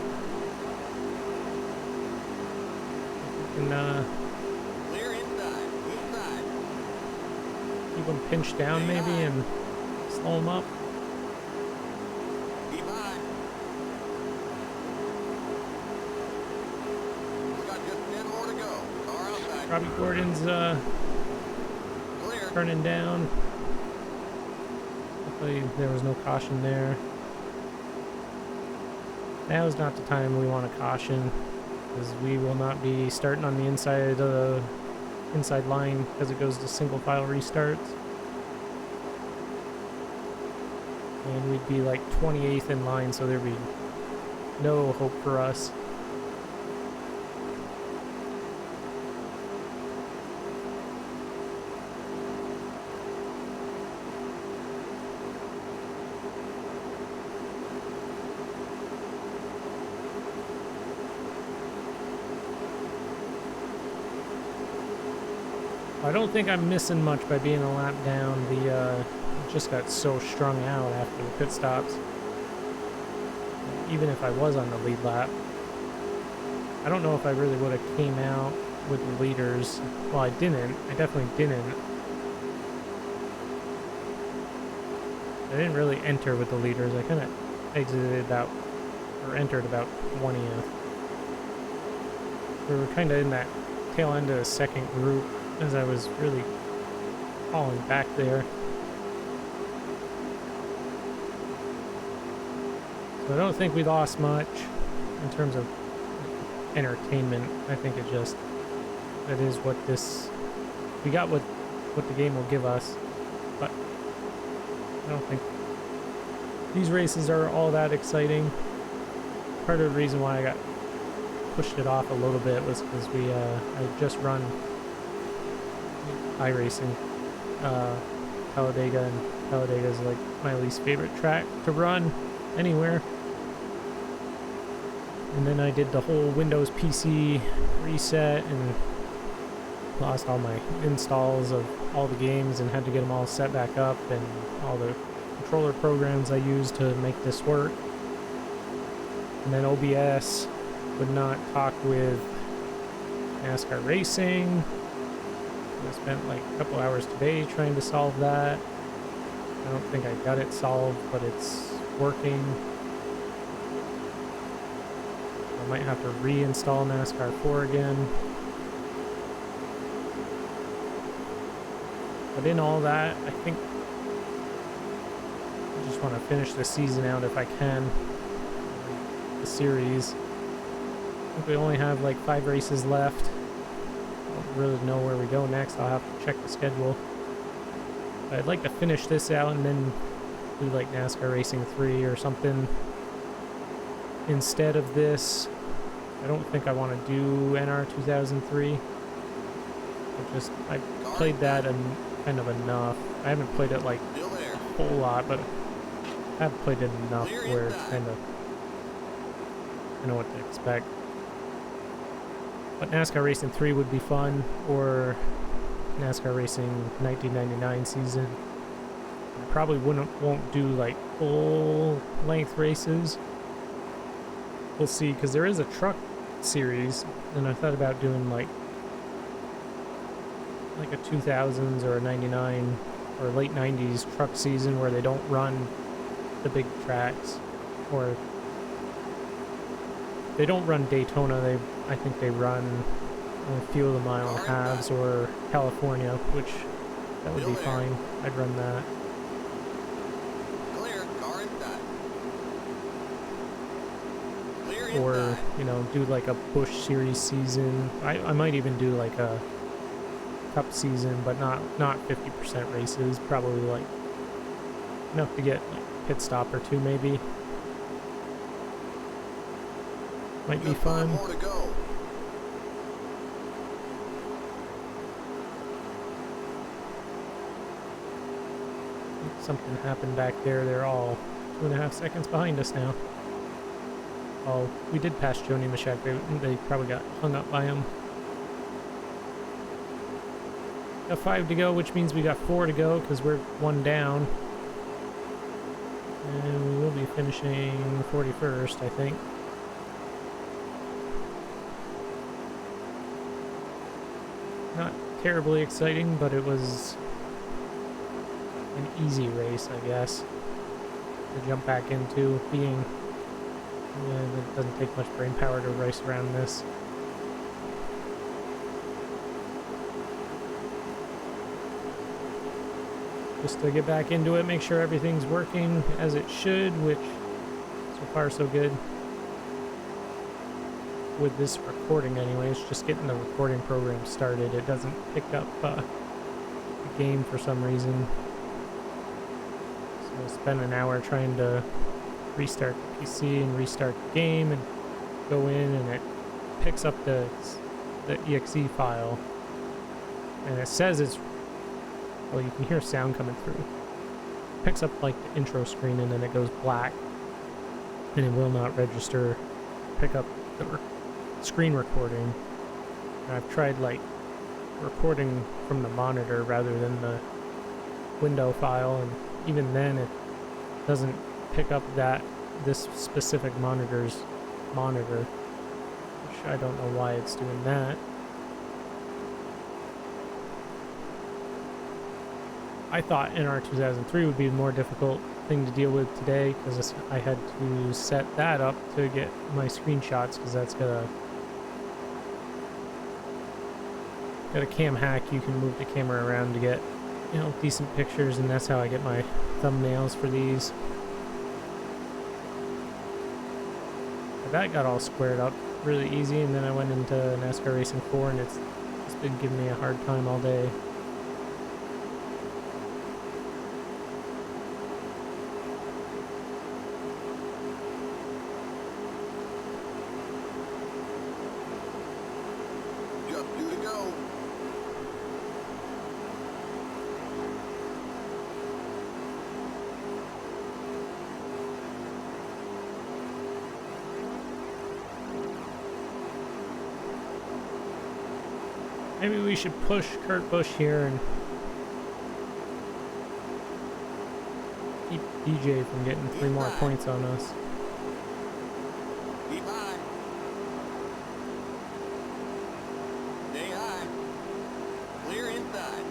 And Clear inside. Inside. keep him pinched down maybe and slow him up. Keep high. We got just 10 more to go. Car outside. Robbie Gordon's Clear. turning down. Hopefully there was no caution there. Now is not the time we want to caution, because we will not be starting on the inside line as it goes to single file restarts. And we'd be like 28th in line, so there'd be no hope for us. I don't think I'm missing much by being a lap down. The just got so strung out after the pit stops. Even if I was on the lead lap, I don't know if I really would have came out with the leaders. Well, I didn't. I definitely didn't. I didn't really enter with the leaders. I kind of exited about, or entered about 20th. We were kind of in that tail end of the second group, as I was really falling back there. So I don't think we lost much in terms of entertainment. I think it just, that is what this, we got what the game will give us, but I don't think these races are all that exciting. Part of the reason why I got pushed it off a little bit was because I just run iRacing Talladega, and Talladega is like my least favorite track to run anywhere. And then I did the whole Windows PC reset and lost all my installs of all the games and had to get them all set back up, and all the controller programs I used to make this work. And then OBS would not talk with Nascar Racing. I spent like a couple hours today trying to solve that. I don't think I got it solved, but it's working. I might have to reinstall NASCAR 4 again. But in all that, I think I just want to finish the season out if I can. The series. I think we only have like 5 races left. I don't really know where we go next. I'll have to check the schedule. But I'd like to finish this out and then do like NASCAR Racing 3 or something instead of this. I don't think I want to do NR 2003. I played that and kind of enough. I haven't played it like a whole lot, but I have played it enough where it's kind of, I know what to expect. But NASCAR Racing 3 would be fun, or NASCAR Racing 1999 season. I probably won't do like full length races. We'll see, because there is a truck series, and I thought about doing like a 2000s or a 99 or late 90s truck season where they don't run the big tracks, or they don't run Daytona. I think they run a few of the mile and a halves, or California, which that would be fine. I'd run that. Or, you know, do like a Busch Series season. I might even do like a Cup season, but not 50% races. Probably like enough to get like a pit stop or two, maybe. Might be fun. Something happened back there. They're all 2.5 seconds behind us now. Oh, we did pass Joni Mashak. They probably got hung up by him. Got 5 to go, which means we got 4 to go because we're 1 down. And we will be finishing 41st, I think. Not terribly exciting, but it was an easy race, I guess, to jump back into, being... Yeah, it doesn't take much brain power to race around this. Just to get back into it, make sure everything's working as it should, which so far so good. With this recording anyways, just getting the recording program started, it doesn't pick up the game for some reason. So I spent an hour trying to restart the PC and restart the game and go in, and it picks up the exe file, and it says it's, well, you can hear sound coming through. It picks up like the intro screen, and then it goes black, and it will not register, pick up the screen recording. And I've tried like recording from the monitor rather than the window file, and even then it doesn't pick up this specific monitor's monitor, which I don't know why it's doing that. I thought NR 2003 would be a more difficult thing to deal with today, because I had to set that up to get my screenshots, because that's got a cam hack. You can move the camera around to get, you know, decent pictures, and that's how I get my thumbnails for these. that got all squared up really easy, and then I went into NASCAR Racing 4, and it's been giving me a hard time all day. Just 2 to go. Maybe we should push Kurt Busch here and keep DJ from getting 3 more points on us. Keep high. Stay high. Clear inside.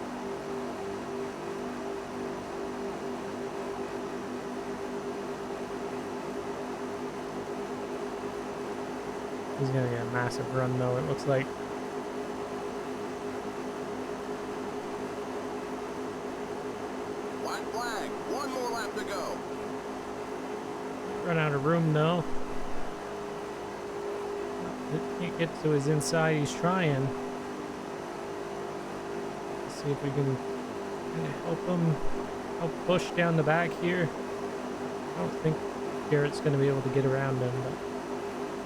He's gonna get a massive run though, it looks like. White flag. 1 more lap to go. Run out of room though. Can't get to his inside, he's trying. Let's see if we can help push down the back here. I don't think Garrett's going to be able to get around him, but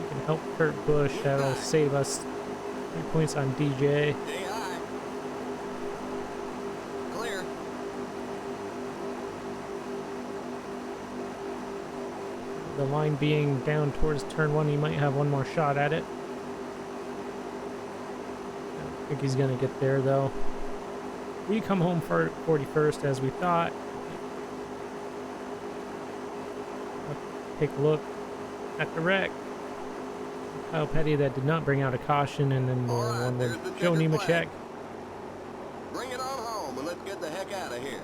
we can help Kurt Busch. That'll save us 3 points on DJ. Stay high. Clear. The line being down towards turn 1, he might have 1 more shot at it. I don't think he's going to get there though. We come home for 41st as we thought. Take a look at the wreck. Kyle Petty that did not bring out a caution, and then the one with Joe Nemechek. Bring it on home and let's get the heck out of here.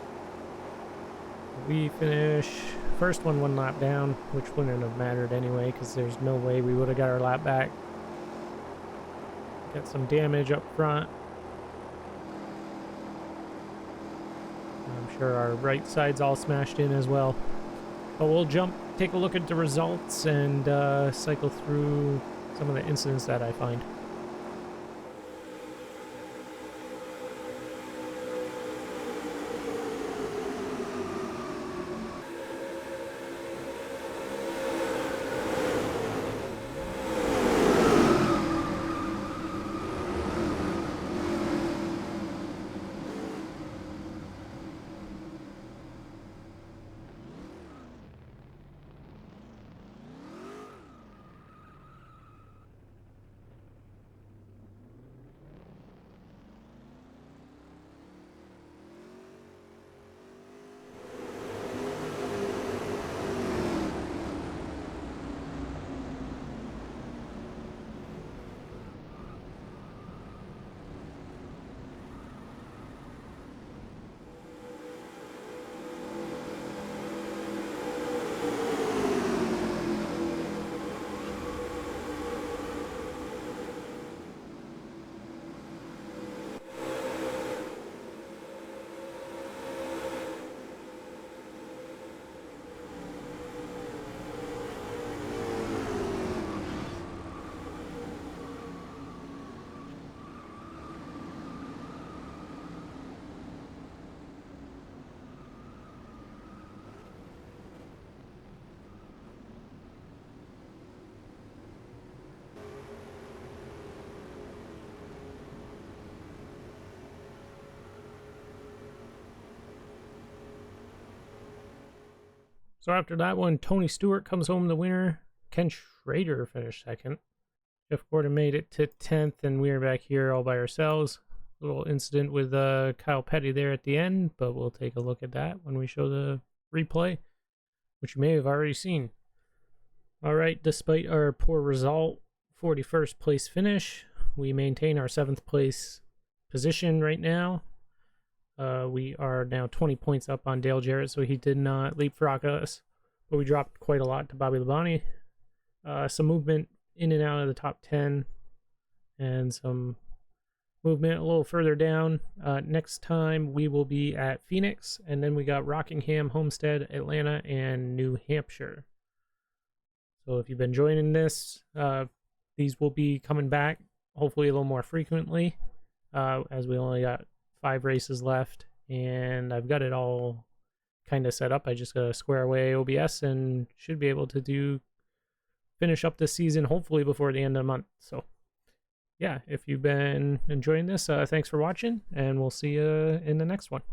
We finish first 1 lap down, which wouldn't have mattered anyway because there's no way we would have got our lap back. Got some damage up front. I'm sure our right side's all smashed in as well. But we'll take a look at the results and cycle through some of the incidents that I find. So after that one, Tony Stewart comes home the winner. Ken Schrader finished second. Jeff Gordon made it to 10th, and we are back here all by ourselves. Little incident with Kyle Petty there at the end, but we'll take a look at that when we show the replay, which you may have already seen. All right, despite our poor result, 41st place finish, we maintain our 7th place position right now. We are now 20 points up on Dale Jarrett, so he did not leapfrog us, but we dropped quite a lot to Bobby Labonte. Some movement in and out of the top 10, and some movement a little further down. Next time we will be at Phoenix, and then we got Rockingham, Homestead, Atlanta, and New Hampshire. So if you've been joining this, these will be coming back hopefully a little more frequently, as we only got 5 races left, and I've got it all kind of set up. I just gotta square away OBS and should be able to finish up this season hopefully before the end of the month. So yeah, if you've been enjoying this, thanks for watching, and we'll see you in the next one.